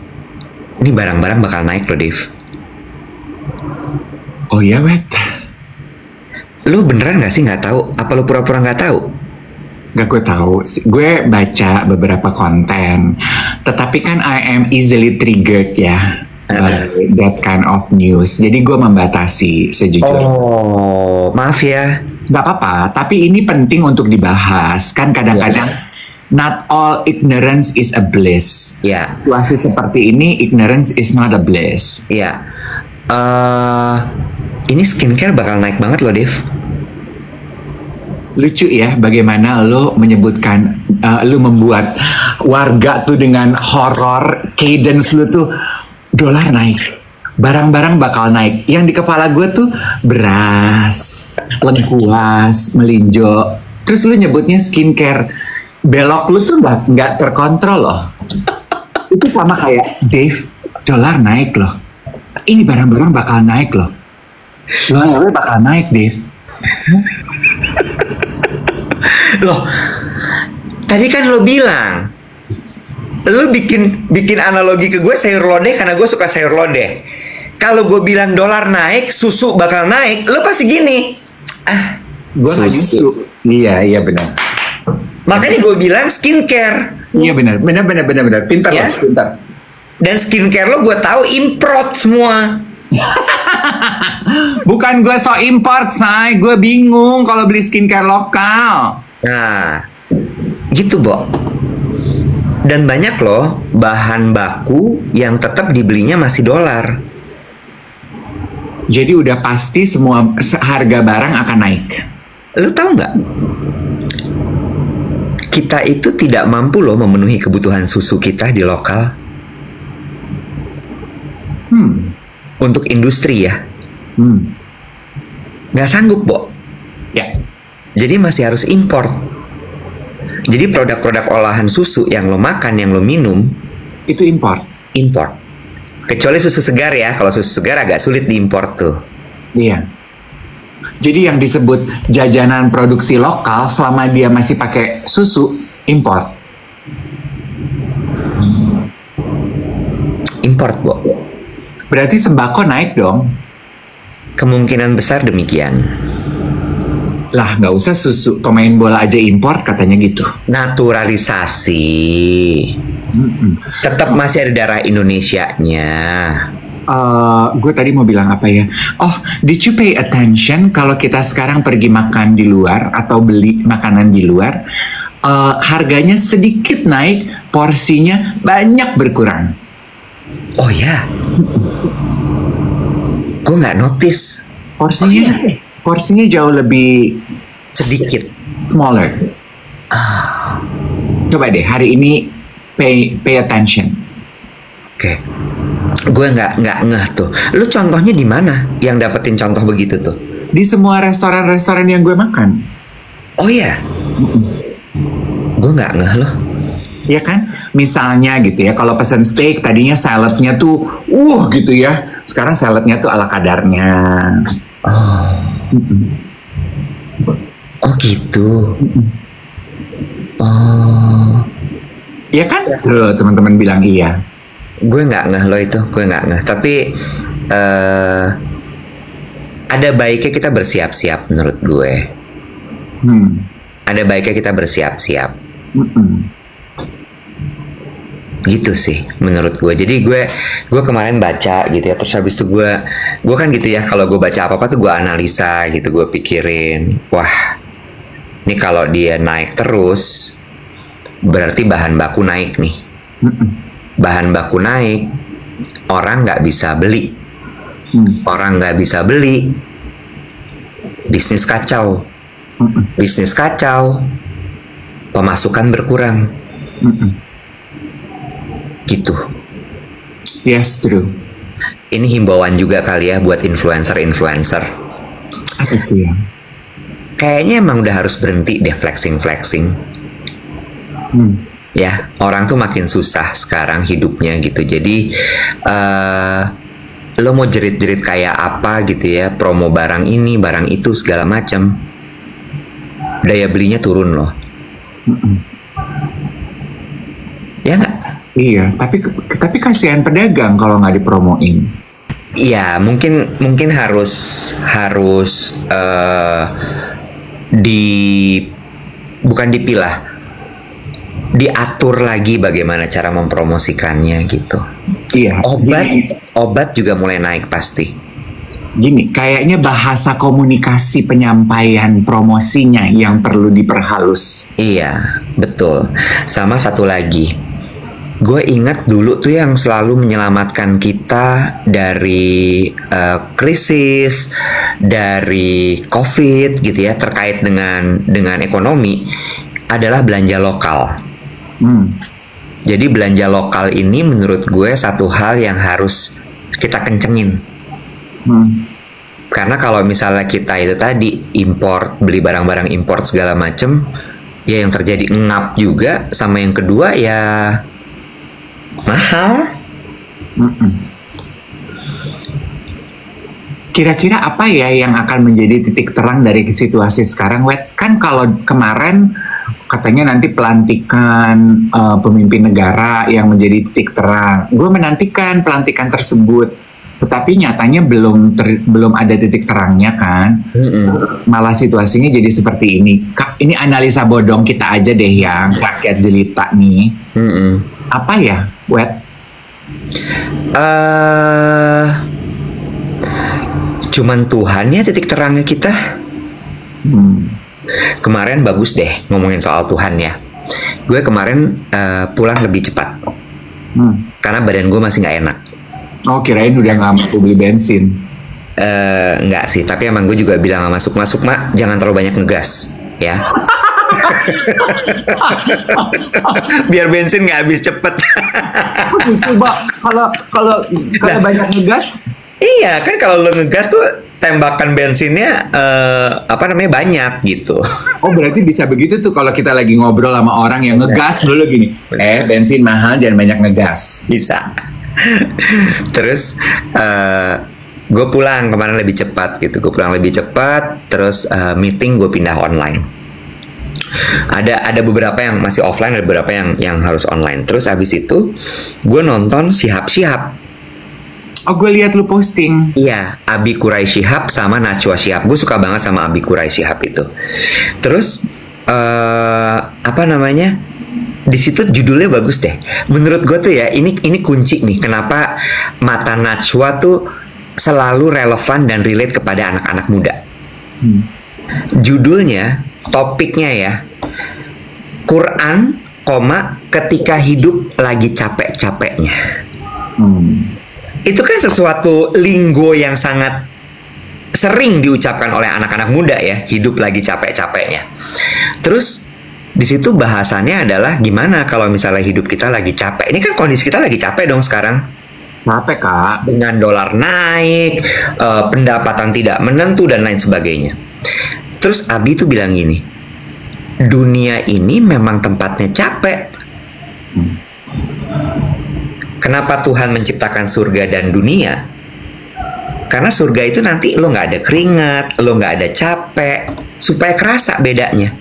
ini barang-barang bakal naik loh, Dave. Oh iya, Wet. Lu beneran nggak sih nggak tahu? Apa lu pura-pura nggak tahu? Gak, gue tahu. Gue baca beberapa konten, tetapi kan I am easily triggered ya by that kind of news. Jadi gue membatasi sejujurnya. Oh, maaf ya. Gak apa-apa, tapi ini penting untuk dibahas. Kan kadang-kadang not all ignorance is a bliss. Ya. Situasi seperti ini, ignorance is not a bliss. Ya. Ini skincare bakal naik banget loh, Dave. Lucu ya bagaimana lo menyebutkan, lo membuat warga tuh dengan horror cadence lo tuh, dolar naik, barang-barang bakal naik. Yang di kepala gue tuh beras, lengkuas, melinjo. Terus lo nyebutnya skincare. Belok lo tuh nggak terkontrol loh. Itu sama kayak, Dave, dolar naik loh. Ini barang-barang bakal naik loh. Lo bakal naik, Dave. Loh, tadi kan lo bilang, lo bikin analogi ke gue sayur lodeh karena gue suka sayur lodeh. Kalau gue bilang dolar naik, susu bakal naik, lo pasti gini. Gue susu. Iya benar. Makanya gue bilang skincare. Iya benar. Pintar Ya? loh, pintar. Dan skincare lo gue tahu import semua. Bukan gue so import, say. Gue bingung kalau beli skincare lokal. Nah, gitu, Bo. Dan banyak loh bahan baku yang tetap dibelinya masih dolar. Jadi udah pasti semua harga barang akan naik. Lu tahu nggak? Kita itu tidak mampu loh memenuhi kebutuhan susu kita di lokal. Untuk industri ya. Nggak sanggup, Bo. Ya. Jadi masih harus import. Jadi produk-produk olahan susu yang lo makan, yang lo minum, Itu import. import. Kecuali susu segar ya. Kalau susu segar agak sulit diimport tuh. Iya. Jadi yang disebut jajanan produksi lokal selama dia masih pakai susu, import. Import, Bo. Berarti sembako naik dong. Kemungkinan besar demikian. Lah nggak usah susu pemain bola aja import katanya gitu. Naturalisasi. Tetap masih ada darah Indonesianya. Gue tadi mau bilang apa ya? Oh, did you pay attention kalau kita sekarang pergi makan di luar atau beli makanan di luar, harganya sedikit naik, porsinya banyak berkurang. Oh ya, gue nggak notice. Porsinya jauh lebih Sedikit. smaller. Coba deh hari ini pay attention. Oke. Gue nggak ngeh tuh. Lu contohnya di mana yang dapetin contoh begitu tuh? Di semua restoran-restoran yang gue makan. Oh ya. Gue nggak ngeh loh. Ya kan? Misalnya gitu ya, kalau pesan steak tadinya saladnya tuh gitu ya. Sekarang saladnya tuh ala kadarnya. Oh gitu. Oh. Iya kan? Tuh teman-teman bilang iya. Gue nggak ngeh loh itu. Gue nggak ngeh. Tapi ada baiknya kita bersiap-siap menurut gue. Ada baiknya kita bersiap-siap. Gitu sih menurut gue. Jadi gue kemarin baca gitu ya, terus habis itu gue kan gitu ya, kalau gue baca apa tuh gue analisa gitu, gue pikirin, wah ini kalau dia naik terus berarti bahan baku naik nih. Bahan baku naik, orang nggak bisa beli. Orang nggak bisa beli, bisnis kacau. Bisnis kacau, pemasukan berkurang. Gitu. Yes, true. Ini himbauan juga kali ya buat influencer-influencer. Apa itu ya? Kayaknya emang udah harus berhenti deh flexing-flexing. Ya, orang tuh makin susah sekarang hidupnya gitu. Jadi lo mau jerit-jerit kayak apa gitu ya, promo barang ini, barang itu segala macam, daya belinya turun loh. Ya nggak? Iya, tapi kasihan pedagang kalau nggak dipromoin. Iya, mungkin harus bukan dipilah, diatur lagi bagaimana cara mempromosikannya gitu. Iya. Obat juga mulai naik pasti. Gini, kayaknya bahasa komunikasi penyampaian promosinya yang perlu diperhalus. Iya, betul. Sama satu lagi. Gue ingat dulu tuh yang selalu menyelamatkan kita dari krisis, dari COVID gitu ya, terkait dengan ekonomi adalah belanja lokal. Jadi belanja lokal ini menurut gue satu hal yang harus kita kencengin. Karena kalau misalnya kita itu tadi import, beli barang-barang import segala macem, ya yang terjadi ngap juga, sama yang kedua ya mahal. Kira-kira apa ya yang akan menjadi titik terang dari situasi sekarang, Wet? Kan kalau kemarin katanya nanti pelantikan pemimpin negara yang menjadi titik terang. Gue menantikan pelantikan tersebut, tetapi nyatanya belum ada titik terangnya kan. Malah situasinya jadi seperti ini. Ini analisa bodong kita aja deh yang rakyat jelita nih. Apa ya, Wet? Cuman Tuhan ya titik terangnya kita. Kemarin bagus deh ngomongin soal Tuhan ya. gue kemarin pulang lebih cepat karena badan gue masih nggak enak. Oh, kirain udah nggak mampu beli bensin. Nggak sih, tapi emang gue juga bilang sama masuk mak, jangan terlalu banyak ngegas, ya. Biar bensin nggak habis cepet. Coba kalau banyak ngegas. Iya kan, kalau lo ngegas tuh tembakan bensinnya banyak gitu. Oh, berarti bisa begitu tuh kalau kita lagi ngobrol sama orang yang ngegas dulu gini. Bensin mahal, jangan banyak ngegas. Bisa. Terus gue pulang kemarin lebih cepat gitu. Gue pulang lebih cepat. Terus meeting gue pindah online. Ada beberapa yang masih offline, ada beberapa yang harus online. Terus abis itu gue nonton Shihab. Oh, gue lihat lu posting. Iya, Abi Kurai Shihab sama Najwa Shihab. Gue suka banget sama Abi Kurai Shihab itu. Terus di situ judulnya bagus deh. Menurut gue tuh ya, ini kunci nih. Kenapa mata Najwa tuh selalu relevan dan relate kepada anak-anak muda. Judulnya, topiknya ya, Quran, ketika hidup lagi capek-capeknya. Itu kan sesuatu linggo yang sangat sering diucapkan oleh anak-anak muda ya, hidup lagi capek-capeknya. Terus di situ bahasannya adalah gimana kalau misalnya hidup kita lagi capek. Ini kan kondisi kita lagi capek dong sekarang. Capek, Kak. Dengan dolar naik, pendapatan tidak menentu dan lain sebagainya. Terus Abi tuh bilang gini, dunia ini memang tempatnya capek. Kenapa Tuhan menciptakan surga dan dunia? Karena surga itu nanti lo nggak ada keringat, lo nggak ada capek, supaya kerasa bedanya.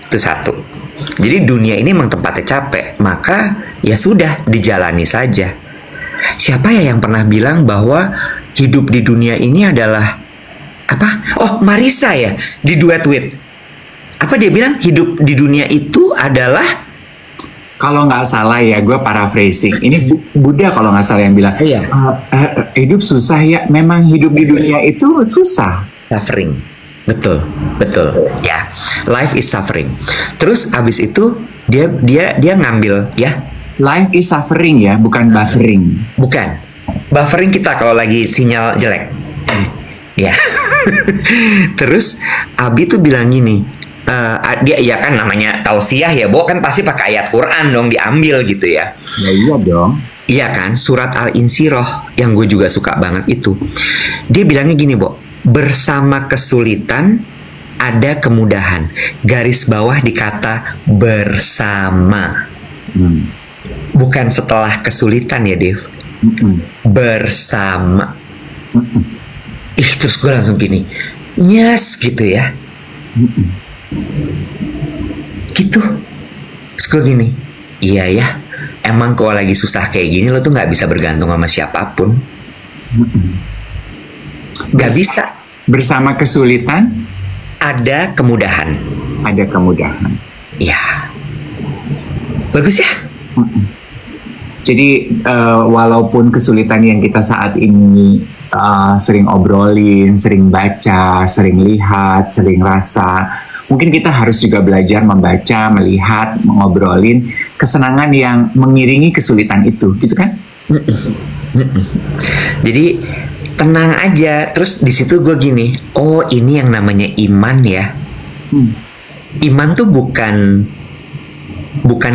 Itu satu. Jadi dunia ini memang tempatnya capek, maka ya sudah, dijalani saja. Siapa ya yang pernah bilang bahwa hidup di dunia ini adalah apa? Oh, Marisa ya, di Duet With. Apa dia bilang? Hidup di dunia itu adalah, kalau nggak salah ya, gue paraphrasing. Ini Buddha kalau nggak salah yang bilang, iya. Hidup susah ya. Memang hidup di dunia itu susah. Suffering. Betul. Ya, life is suffering. Terus abis itu dia ngambil ya. Life is suffering ya, bukan buffering. Bukan. Buffering kita kalau lagi sinyal jelek. Ya. Terus Abi tuh bilang gini. Dia ya kan namanya tausiah ya, Bo, kan pasti pakai ayat Quran dong diambil gitu ya. Ya iya dong. Iya kan, surat Al-Insyirah yang gue juga suka banget itu. Dia bilangnya gini, Bo, bersama kesulitan ada kemudahan. Garis bawah dikata bersama. Bukan setelah kesulitan ya, Dev. Bersama. Terus gue langsung gini, nyes gitu ya. Gitu. Terus gue gini, iya ya, emang kalau lagi susah kayak gini lo tuh nggak bisa bergantung sama siapapun. Nggak bisa. Bersama kesulitan ada kemudahan. Ada kemudahan. Ya, bagus ya. Jadi walaupun kesulitan yang kita saat ini sering obrolin, sering baca, sering lihat, sering rasa, mungkin kita harus juga belajar membaca, melihat, mengobrolin kesenangan yang mengiringi kesulitan itu, gitu kan? Jadi tenang aja. Terus di situ gue gini, oh ini yang namanya iman ya. Iman tuh bukan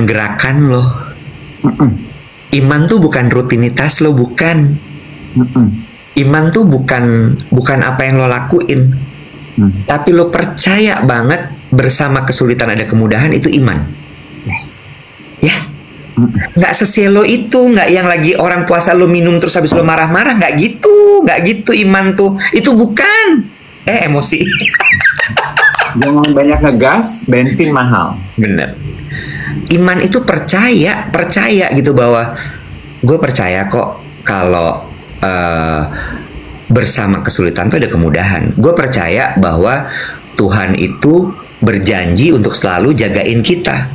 gerakan lo. Iman tuh bukan rutinitas lo, bukan. Iman tuh bukan apa yang lo lakuin. Tapi lo percaya banget bersama kesulitan ada kemudahan, itu iman. Yes. Ya. Nggak sesielo itu, nggak yang lagi orang puasa lo minum terus habis lo marah-marah, nggak gitu iman tuh. Itu bukan. Emosi. Jangan banyak ngegas, bensin mahal. Bener. Iman itu percaya gitu bahwa gue percaya kok kalau bersama kesulitan tuh ada kemudahan. Gue percaya bahwa Tuhan itu berjanji untuk selalu jagain kita.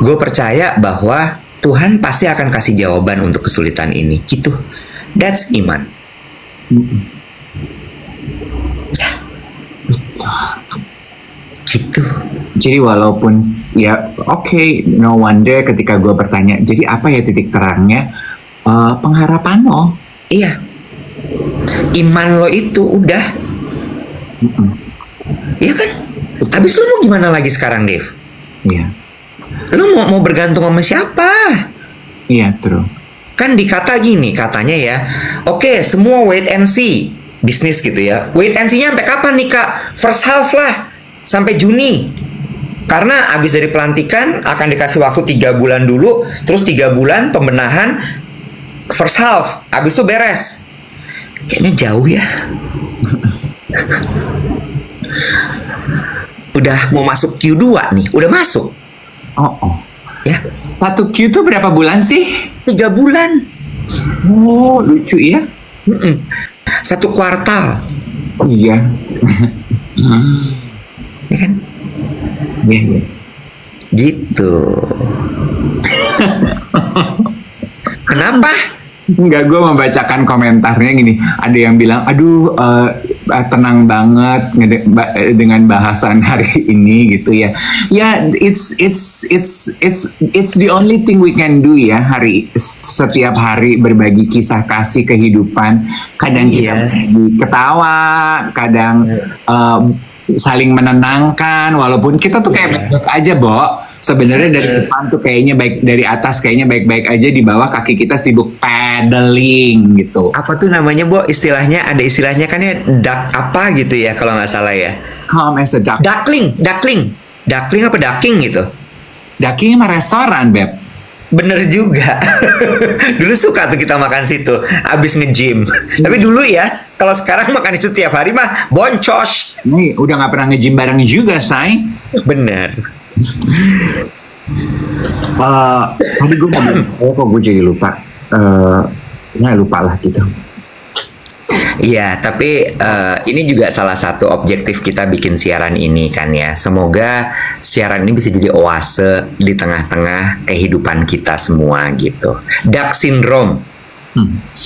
Gue percaya bahwa Tuhan pasti akan kasih jawaban untuk kesulitan ini. Gitu. That's iman. Ya. Gitu. Jadi walaupun ya oke, no wonder ketika gue bertanya, jadi apa ya titik terangnya? Pengharapan lo. Iya. Iman lo itu udah. Iya kan? Habis lo mau gimana lagi sekarang, Dev? Iya. Lo mau bergantung sama siapa? Iya, true. Kan dikata gini katanya ya. Oke, semua wait and see. Bisnis gitu ya. Wait and see-nya sampai kapan nih, Kak? First half lah. Sampai Juni. Karena abis dari pelantikan akan dikasih waktu 3 bulan dulu, terus 3 bulan pembenahan first half, abis itu beres. Kayaknya jauh ya. Udah mau masuk Q2 nih, udah masuk. Oh. Ya, 1 Q itu berapa bulan sih? 3 bulan. Oh, lucu ya. 1 kuartal. Iya. Ya kan? Iya. Gitu. Kenapa? Enggak, gue membacakan komentarnya gini. Ada yang bilang, aduh, tenang banget dengan bahasan hari ini gitu ya. Ya, it's the only thing we can do ya, setiap hari berbagi kisah kasih kehidupan. Kadang kita ketawa, kadang saling menenangkan, walaupun kita tuh kayak baik-baik aja, Bo. Sebenarnya dari depan tuh kayaknya baik, dari atas kayaknya baik-baik aja, di bawah kaki kita sibuk paddling gitu. Apa tuh namanya, Bo? Istilahnya, ada istilahnya kan ya, duck apa gitu ya kalau nggak salah ya. Calm as a duck. Duckling apa ducking gitu? Ducking mah restoran, Beb. Bener juga. Dulu suka tuh kita makan situ abis nge-gym. Tapi dulu ya, kalau sekarang makan itu tiap hari mah boncos. Nih udah nggak pernah nge-gym bareng juga, say. Bener. Tadi gue mau kok gue jadi lupa. Lupa lah gitu. Iya, tapi ini juga salah satu objektif kita bikin siaran ini kan ya. Semoga siaran ini bisa jadi oase di tengah-tengah kehidupan kita semua gitu. Duck syndrome.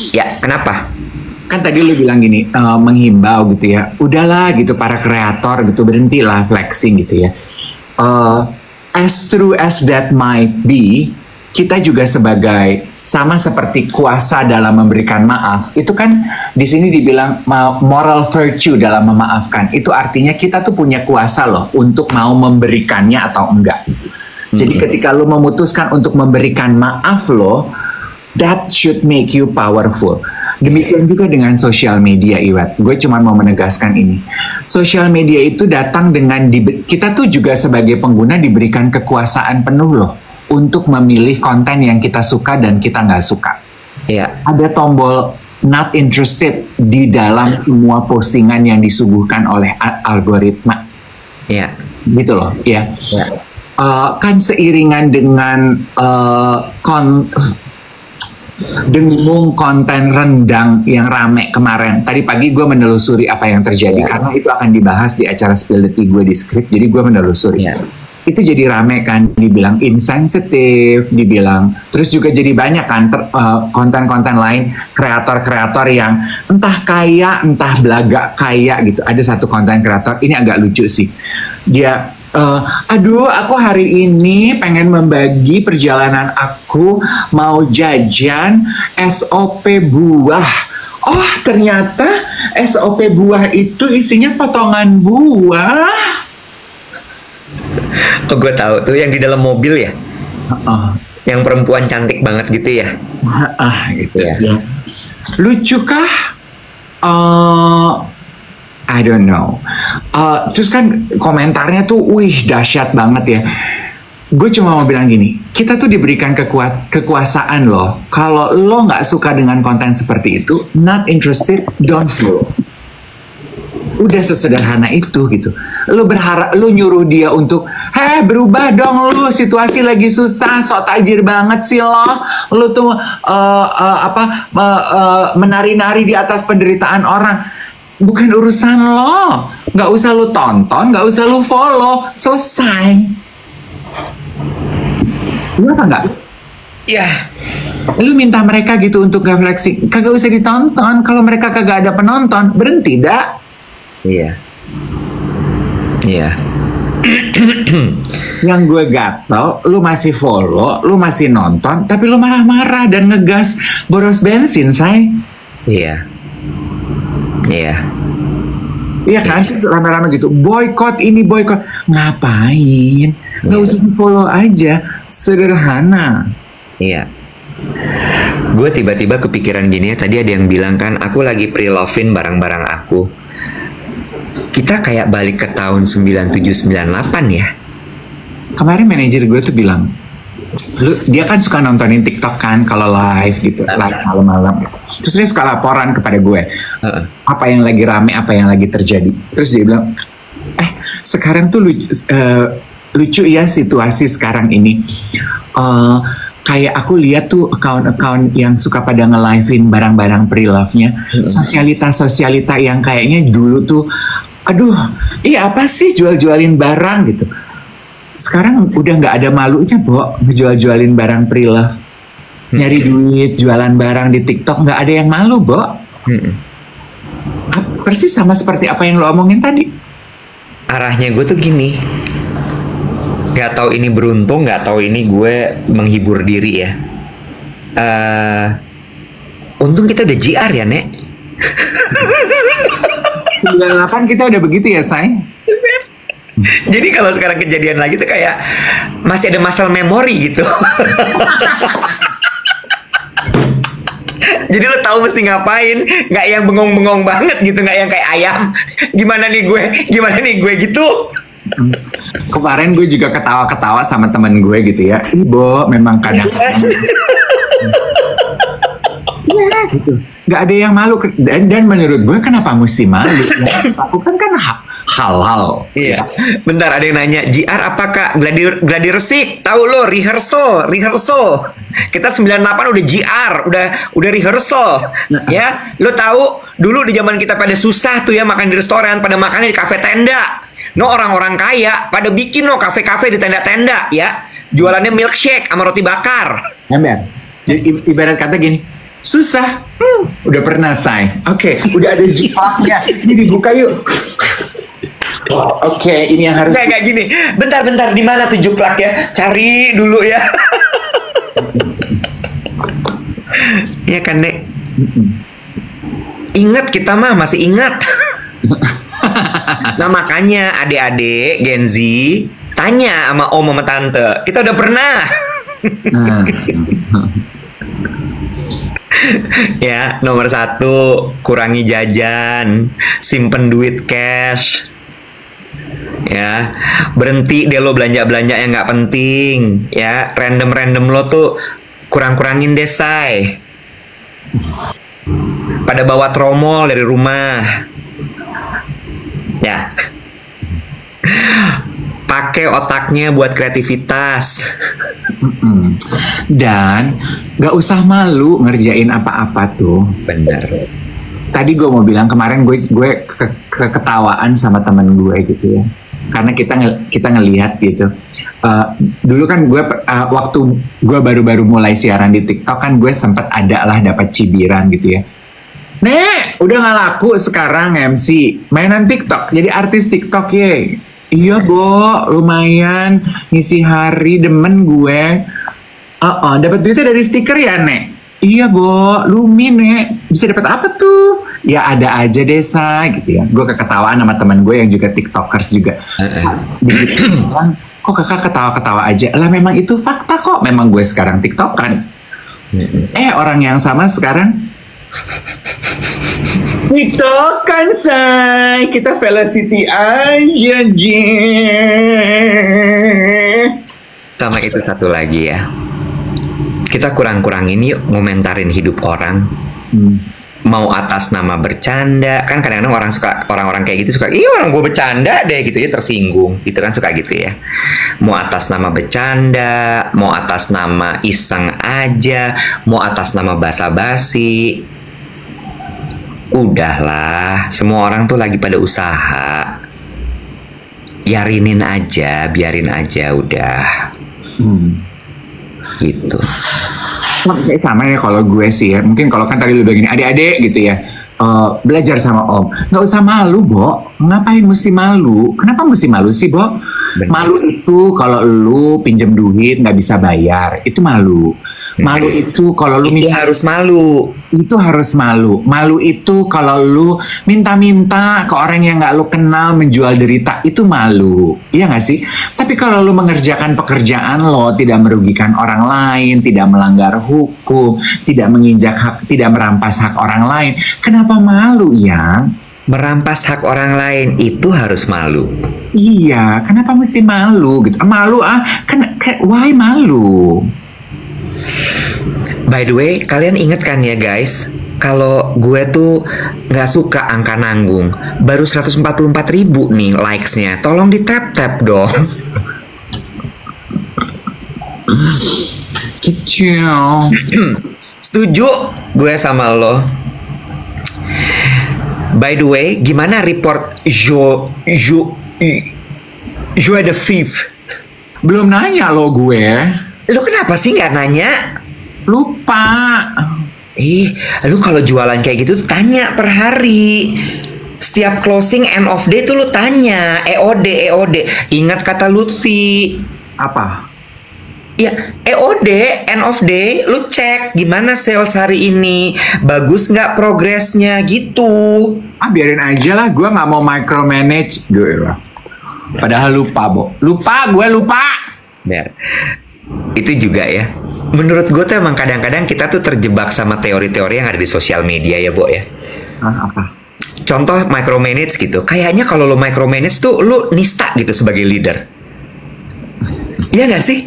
Ya, kenapa? Kan tadi lu bilang gini, menghimbau gitu ya. Udahlah gitu para kreator gitu, berhentilah flexing gitu ya. As true as that might be, kita juga sebagai sama seperti kuasa dalam memberikan maaf, itu kan di sini dibilang moral virtue dalam memaafkan. Itu artinya kita tuh punya kuasa loh untuk mau memberikannya atau enggak. Jadi ketika lo memutuskan untuk memberikan maaf lo, that should make you powerful. Demikian juga dengan sosial media, Iwat. Gue cuma mau menegaskan ini. Sosial media itu datang dengan kita tuh juga sebagai pengguna diberikan kekuasaan penuh loh untuk memilih konten yang kita suka dan kita nggak suka. Iya. Ada tombol not interested di dalam semua postingan yang disuguhkan oleh algoritma. Iya. Gitu loh, ya. Iya. Kan seiringan dengan dengung konten rendang yang rame kemarin. Tadi pagi gue menelusuri apa yang terjadi karena itu akan dibahas di acara Spill the Tea gue di Script. Jadi gue menelusuri. Itu jadi rame kan, dibilang insensitif, dibilang terus juga jadi banyak kan konten-konten lain kreator-kreator yang entah kaya, entah belaga kaya gitu. Ada satu konten kreator ini agak lucu sih. Dia aduh, aku hari ini pengen membagi perjalanan aku mau jajan SOP buah. Oh, ternyata SOP buah itu isinya potongan buah. Oh, gue tahu tuh yang di dalam mobil ya. Yang perempuan cantik banget gitu ya. Gitu ya. Lucu kah? I don't know. Terus kan komentarnya tuh, wih dahsyat banget ya. Gue cuma mau bilang gini, kita tuh diberikan kekuasaan loh. Kalau lo nggak suka dengan konten seperti itu, not interested, don't follow. Udah sesederhana itu gitu. Lo berharap, lo nyuruh dia untuk, berubah dong lo, situasi lagi susah, sok tajir banget sih lo. Lo tuh menari-nari di atas penderitaan orang. Bukan urusan lo. Nggak usah lo tonton, nggak usah lo follow. Selesai. Kenapa nggak? Ya. Lu minta mereka gitu untuk gak flexing. Kagak usah ditonton. Kalau mereka kagak ada penonton, berhenti dah. Iya. Iya. Yang gue gatel, lu masih follow, lu masih nonton, tapi lu marah-marah dan ngegas boros bensin, say. Iya. Iya. Iya kan, rame-rame gitu, boykot ini, boykot. Ngapain? Nggak usah di-follow aja, sederhana. Iya. Gue tiba-tiba kepikiran gini ya, tadi ada yang bilang kan, aku lagi pre-lovin barang-barang aku. Kita kayak balik ke tahun 97-98 ya. Kemarin manajer gue tuh bilang, dia kan suka nontonin TikTok kan kalau live gitu, live malam-malam. Terus dia suka laporan kepada gue, apa yang lagi rame, apa yang lagi terjadi. Terus dia bilang, sekarang tuh lucu ya situasi sekarang ini. Kayak aku lihat tuh account-account yang suka pada nge-live-in barang-barang pre-love-nya, sosialita yang kayaknya dulu tuh, aduh, iya apa sih jual-jualin barang gitu. Sekarang udah nggak ada malunya, Bo, ngejual-jualin barang pre-love. Nyari duit, jualan barang di TikTok, nggak ada yang malu, Bo. Persis sama seperti apa yang lo omongin tadi. Arahnya gue tuh gini. Gak tahu ini beruntung, gak tahu ini gue menghibur diri ya. Untung kita udah JR ya, Nek. 98 kita udah begitu ya, Say? Jadi kalau sekarang kejadian lagi tuh kayak masih ada muscle memory gitu. Jadi lo tahu mesti ngapain, nggak yang bengong-bengong banget gitu, nggak yang kayak ayam. Gimana nih gue gitu. Kemarin gue juga ketawa-ketawa sama temen gue gitu ya. Ibu memang kadang ya gitu. Nggak ada yang malu. Dan menurut gue kenapa mesti malu? Yang lakukan kan halal. Iya. Bentar, ada yang nanya, JR apakah gladi resik? Tahu lo, rehearsal. Kita 98 udah JR, udah rehearsal. Ya, lo tahu dulu di zaman kita pada susah tuh ya makan di restoran, pada makannya di kafe tenda. No, orang-orang kaya pada bikin kafe-kafe di tenda-tenda ya. Jualannya milkshake sama roti bakar. Ember. Jadi ibarat kata gini, susah. Udah pernah, Say. Oke, udah ada jiplaknya. Ini dibuka yuk. Oke, ini yang harus kayak gini. Bentar, di mana tuh juklak ya? Cari dulu ya. Iya kan, Nek? Ingat, kita mah masih ingat. Nah makanya adik-adik Gen Z tanya sama om sama tante, kita udah pernah. Ya, nomor 1, kurangi jajan, simpen duit cash. Ya, berhenti deh lo belanja-belanja yang nggak penting. Ya, random lo tuh kurang-kurangin deh, Say. Pada bawa tromol dari rumah. Ya. Pakai otaknya buat kreativitas. Dan gak usah malu ngerjain apa-apa tuh. Bener. Tadi gue mau bilang kemarin gue ketawaan sama temen gue gitu ya. Karena kita ngelihat gitu. Dulu kan gue waktu gue baru-baru mulai siaran di TikTok kan gue sempat ada lah dapat cibiran gitu ya. Nek, udah gak laku sekarang MC mainan TikTok, jadi artis TikTok ya. Iya, Bo, lumayan ngisi hari, demen gue. Dapat duitnya dari stiker ya, Nek? Iya, Bo, Lumi, Nek. Bisa dapat apa tuh? Ya ada aja desa gitu ya. Gue keketawaan sama teman gue yang juga TikTokers juga. Begitu kan, kok kakak ketawa-ketawa aja? Lah memang itu fakta kok. Memang gue sekarang TikTokan. Orang yang sama sekarang TikTokan, Say. Kita velocity aja, Sama itu satu lagi ya. Kita kurang-kurangin yuk ngomentarin hidup orang. Mau atas nama bercanda, kan kadang-kadang orang-orang kayak gitu suka, orang gue bercanda deh gitu ya, tersinggung. Itu kan suka gitu ya. Mau atas nama bercanda, mau atas nama iseng aja, mau atas nama basa-basi. Udahlah, semua orang tuh lagi pada usaha. Biarin aja udah. Gitu. Sama ya kalau gue sih ya. Mungkin kalau kan tadi lu begini adik-adik gitu ya. Belajar sama om. Nggak usah malu, Bo. Ngapain mesti malu? Kenapa mesti malu sih, Bo? Bener. Malu itu kalau lu pinjem duit nggak bisa bayar, itu malu. Malu itu kalau lu Itu harus malu. itu harus malu. Malu itu kalau lu minta-minta ke orang yang nggak lu kenal menjual derita, itu malu. Iya nggak sih? Tapi kalau lu mengerjakan pekerjaan lo, tidak merugikan orang lain, tidak melanggar hukum, tidak menginjak hak, tidak merampas hak orang lain, kenapa malu ya? Merampas hak orang lain itu harus malu. Iya, kenapa mesti malu gitu? Malu why malu? By the way, kalian inget kan ya guys, kalau gue tuh nggak suka angka nanggung. Baru 144.000 nih likes-nya. Tolong di tap-tap dong. Kicau. Setuju gue sama lo. By the way, gimana report Joe the Fifth? Belum nanya lo gue. Lu kenapa sih nggak nanya? Lupa. Lu kalau jualan kayak gitu tanya per hari. Setiap closing end of day tuh lu tanya EOD. Ingat kata Lutfi. Apa? Ya, EOD end of day lu cek gimana sales hari ini, bagus nggak progresnya gitu. Biarin aja lah, gue nggak mau micromanage. Padahal lupa, gue lupa. Biar. Itu juga ya. Menurut gue tuh emang kadang-kadang kita tuh terjebak sama teori-teori yang ada di sosial media ya, Bo ya. Apa? Contoh micromanage gitu. Kayaknya kalau lo micromanage tuh lo nista gitu sebagai leader. Iya nggak sih?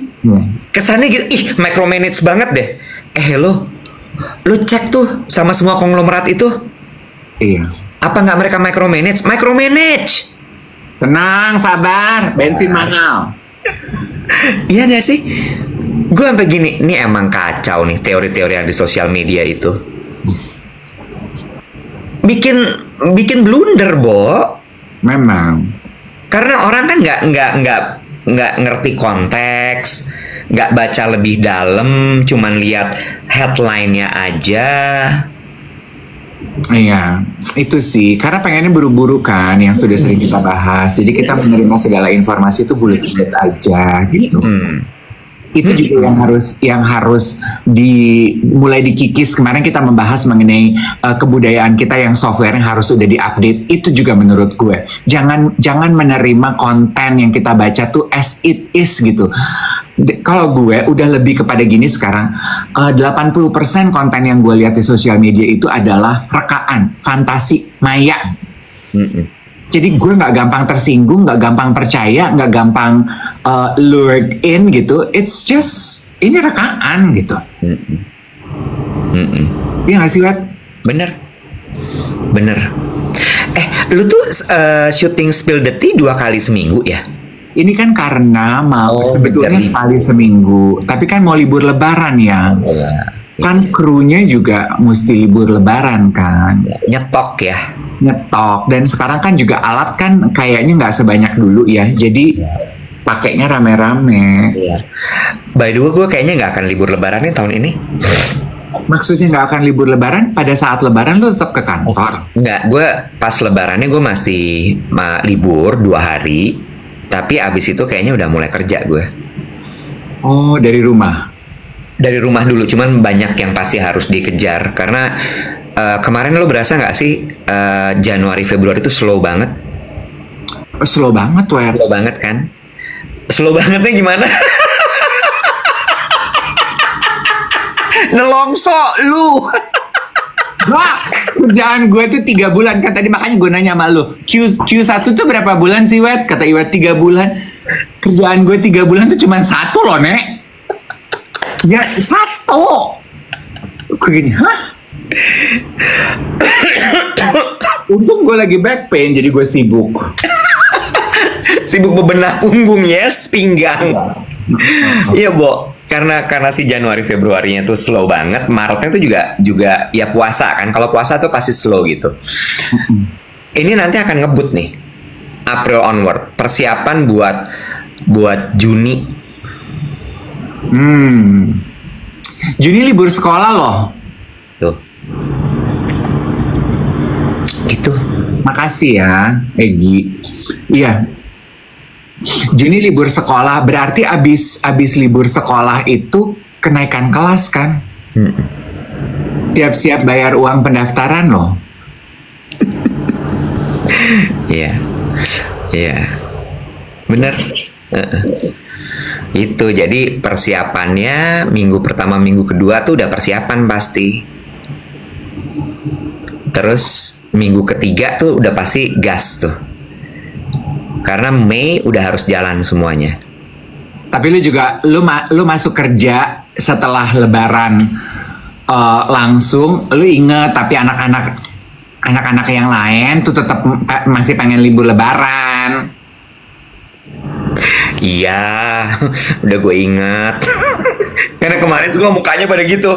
Kesannya gitu, micromanage banget deh. Lo cek tuh sama semua konglomerat itu. Iya. Apa nggak mereka micromanage? Micromanage. Tenang, sabar. Bensin mahal. Iya gak sih? Gue sampai gini, ini emang kacau nih teori-teori yang di sosial media itu. Bikin blunder, Bo. Memang. Karena orang kan nggak ngerti konteks, nggak baca lebih dalam, cuman lihat headline-nya aja. Iya, itu sih. Karena pengennya buru-buru kan, yang sudah sering kita bahas. Jadi kita menerima segala informasi itu bulat-bulat aja, gitu. Itu juga yang harus mulai dikikis. Kemarin kita membahas mengenai kebudayaan kita yang software yang harus sudah diupdate. Itu juga menurut gue. Jangan menerima konten yang kita baca tuh as it is gitu. Kalau gue udah lebih kepada gini sekarang, 80% konten yang gue lihat di sosial media itu adalah rekaan, fantasi, maya. Jadi gue nggak gampang tersinggung, nggak gampang percaya, nggak gampang lured in gitu. It's just ini rekaan gitu. Iya nggak sih, Wet? Bener. Lu tuh syuting Spill the Tea 2 kali seminggu ya? Ini kan karena sebetulnya sekali seminggu, tapi kan mau libur lebaran ya. Kan krunya juga mesti libur lebaran kan. Nyetok ya. Dan sekarang kan juga alat kan kayaknya nggak sebanyak dulu ya. Jadi pakainya rame-rame. By the way, gue kayaknya nggak akan libur lebaran nih tahun ini. Maksudnya nggak akan libur lebaran? Pada saat lebaran lu tetap ke kantor? Nggak, gue pas lebarannya gue masih libur 2 hari. Tapi abis itu kayaknya udah mulai kerja gue. Oh, dari rumah? Dari rumah dulu, cuman banyak yang pasti harus dikejar. Karena kemarin lo berasa nggak sih Januari Februari itu slow banget? Slow banget, Wer. Slow banget kan? Slow bangetnya gimana? Nelongso lu. Wah, kerjaan gue tuh 3 bulan kan tadi, makanya gue nanya sama lu. Q1 tuh berapa bulan sih, Wet? Kata Iwet 3 bulan. Kerjaan gue 3 bulan tuh cuma 1 loh, Nek. Ya, 1. Kayak gini, hah? Untung gue lagi back pain, jadi gue sibuk. Sibuk bebenah punggung, yes, pinggang. Iya, Bo. Karena si Januari Februarinya tuh slow banget, Maretnya tuh juga ya puasa kan. Kalau puasa tuh pasti slow gitu. Ini nanti akan ngebut nih. April onward, persiapan buat Juni. Juni libur sekolah loh. Tuh. Gitu. Makasih ya, Egi. Iya. Juni libur sekolah, berarti abis libur sekolah itu kenaikan kelas kan? Siap-siap bayar uang pendaftaran loh. Iya, iya, bener. Itu jadi persiapannya minggu pertama, minggu kedua tuh udah persiapan pasti. Terus minggu ketiga tuh udah pasti gas tuh. Karena Mei udah harus jalan semuanya. Tapi lu juga lu masuk kerja setelah Lebaran langsung. Lu inget tapi anak-anak yang lain tuh tetap masih pengen libur Lebaran. Iya, udah gue ingat. Karena kemarin tuh mukanya pada gitu.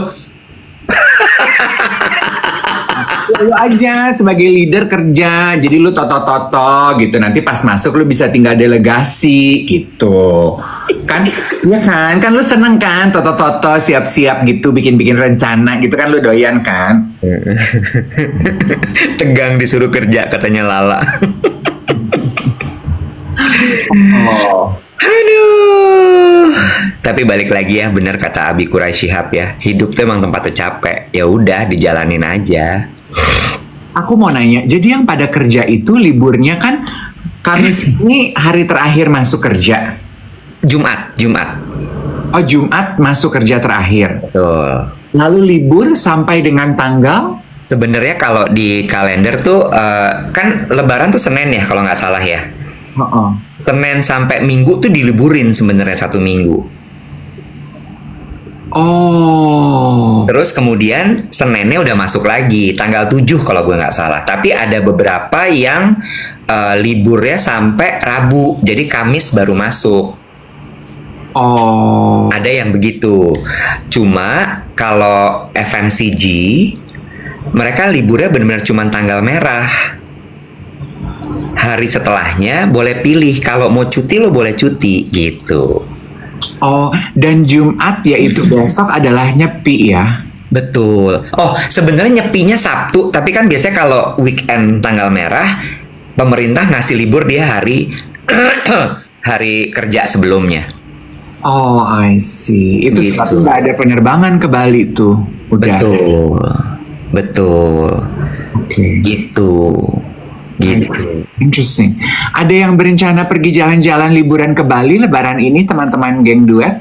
Lu aja sebagai leader kerja, jadi lu toto-toto gitu. Nanti pas masuk lu bisa tinggal delegasi gitu. Kan, ya kan lu seneng kan toto-toto siap-siap gitu, bikin-bikin rencana gitu kan, lu doyan kan? Tegang disuruh kerja katanya Lala. Oh. Aduh. Tapi balik lagi ya, benar kata Abi Quraish Shihab ya. Hidup tuh emang tempatnya capek. Ya udah dijalanin aja. Aku mau nanya, jadi yang pada kerja itu liburnya kan Kamis ini hari terakhir masuk kerja. Jumat. Oh, Jumat masuk kerja terakhir. Betul. Lalu libur sampai dengan tanggal? Sebenarnya kalau di kalender tuh kan Lebaran tuh Senin ya kalau nggak salah ya. Senin sampai Minggu tuh diliburin sebenarnya 1 minggu. Oh. Terus kemudian Seninnya udah masuk lagi tanggal 7 kalau gue nggak salah. Tapi ada beberapa yang liburnya sampai Rabu, jadi Kamis baru masuk. Oh. Ada yang begitu. Cuma kalau FMCG mereka liburnya benar-benar cuma tanggal merah. Hari setelahnya boleh pilih, kalau mau cuti lo boleh cuti gitu. Oh, dan Jumat yaitu besok adalah nyepi ya? Betul. Oh, sebenarnya nyepinya Sabtu, tapi kan biasanya kalau weekend tanggal merah, pemerintah ngasih libur dia hari hari kerja sebelumnya. Oh, I see. Itu Gitu. sebabnya nggak ada penerbangan ke Bali tuh. Udah. Betul. Oke. Gitu. Interesting. Ada yang berencana pergi jalan-jalan liburan ke Bali Lebaran ini, teman-teman geng duet?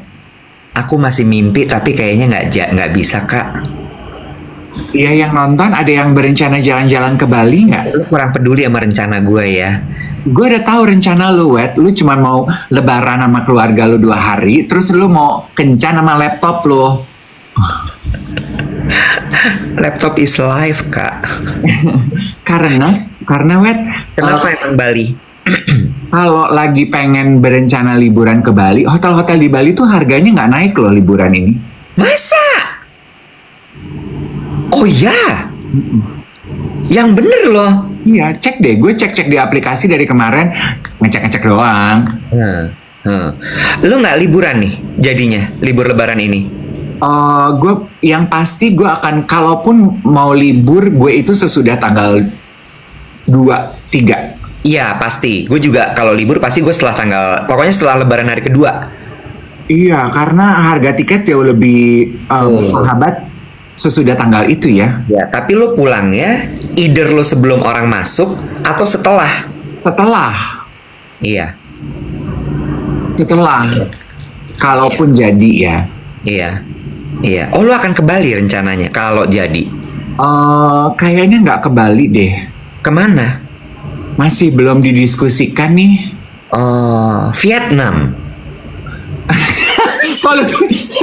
Aku masih mimpi, tapi kayaknya nggak bisa, Kak. Iya, yang nonton ada yang berencana jalan-jalan ke Bali nggak? Lu kurang peduli sama rencana gue ya. Gue udah tahu rencana lu, Wet. Lu cuma mau Lebaran sama keluarga lu 2 hari, terus lu mau kencan sama laptop lu. Laptop is life, Kak. Karena Wet, Kenapa emang Bali? kalau lagi pengen berencana liburan ke Bali, hotel-hotel di Bali tuh harganya nggak naik loh liburan ini. Masa? Oh ya? Yang bener loh. Iya, cek deh. Gue cek-cek di aplikasi dari kemarin, ngecek-ngecek doang. Lu nggak liburan nih jadinya, libur Lebaran ini? Yang pasti gue akan, kalaupun mau libur, gue itu sesudah tanggal 2, 3. Iya pasti. Gue juga kalau libur pasti gue pokoknya setelah Lebaran hari kedua. Iya, karena harga tiket jauh lebih sahabat sesudah tanggal itu ya. Ya, tapi lu pulangnya either lu sebelum orang masuk atau setelah. Iya. Setelah. Kalaupun jadi ya. Iya. Oh, lu akan ke Bali rencananya kalau jadi? Kayaknya nggak ke Bali deh. Kemana? Masih belum didiskusikan nih. Vietnam. Kalau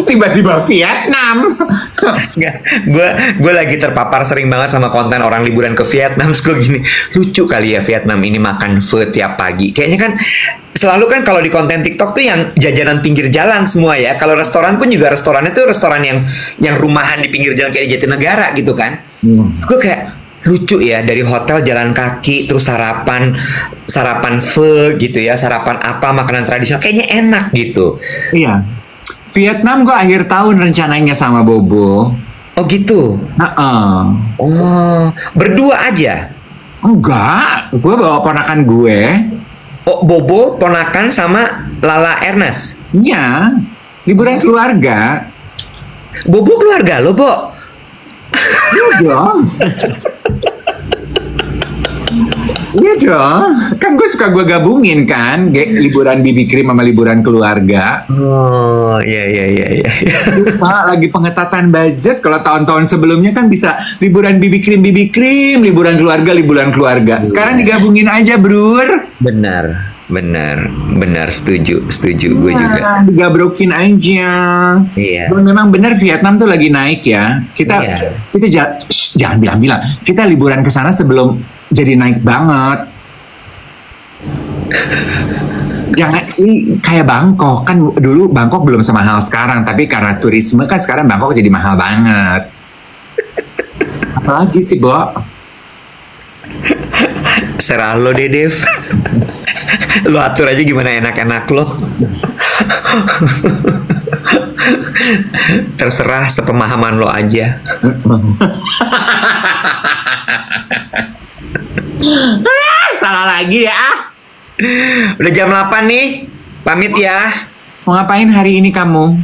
tiba-tiba Vietnam. Gue lagi terpapar sering banget sama konten orang liburan ke Vietnam. Terus gue gini, lucu kali ya Vietnam ini makan pho tiap pagi. Kayaknya kan selalu kan kalau di konten TikTok tuh yang jajanan pinggir jalan semua ya. Kalau restoran pun juga restorannya tuh restoran yang rumahan di pinggir jalan kayak di Jatinegara gitu kan. Terus gue kayak lucu ya, dari hotel jalan kaki terus sarapan pho gitu ya, sarapan apa makanan tradisional kayaknya enak gitu. Iya. Vietnam gue akhir tahun rencananya sama Bobo. Oh gitu. Oh, berdua aja? Enggak, gue bawa ponakan gue. Oh, Bobo ponakan sama Lala Ernest. Iya, liburan keluarga. Bobo keluarga lo, Bo. Iya dong. Iya dong. Kan gue suka gue gabungin kan, liburan BB Cream sama liburan keluarga. Oh, iya. Pak, lagi pengetatan budget. Kalau tahun-tahun sebelumnya kan bisa liburan BB Cream, liburan keluarga. Sekarang digabungin aja, Brur. Benar, setuju gue juga. Digabrokin aja. Iya. Memang benar Vietnam tuh lagi naik ya. Kita jangan bilang-bilang. Kita liburan ke sana sebelum jadi naik banget. Jangan ini kayak Bangkok kan, dulu Bangkok belum semahal sekarang, tapi karena turisme kan sekarang Bangkok jadi mahal banget. Apalagi sih, Bo? Serah lo deh, Dev. Lo atur aja gimana enak-enak lo. Terserah sepemahaman lo aja. Salah lagi ya. Udah jam 8 nih. Pamit ya. Mau ngapain hari ini kamu?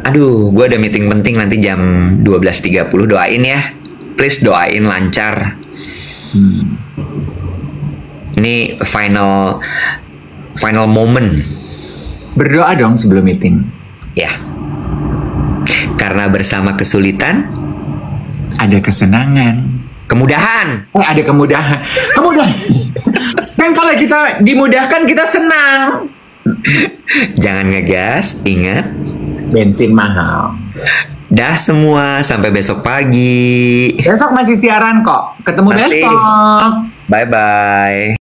Aduh, gue ada meeting penting nanti jam 12.30. Doain ya. Please doain lancar. Ini final moment. Berdoa dong sebelum meeting. Ya. Karena bersama kesulitan ada kesenangan. Kemudahan. Ada kemudahan. Kan kalau kita dimudahkan kita senang. Jangan ngegas, ingat Bensin mahal. Dah semua, sampai besok pagi. Besok masih siaran kok. Ketemu Masih. besok. Bye-bye.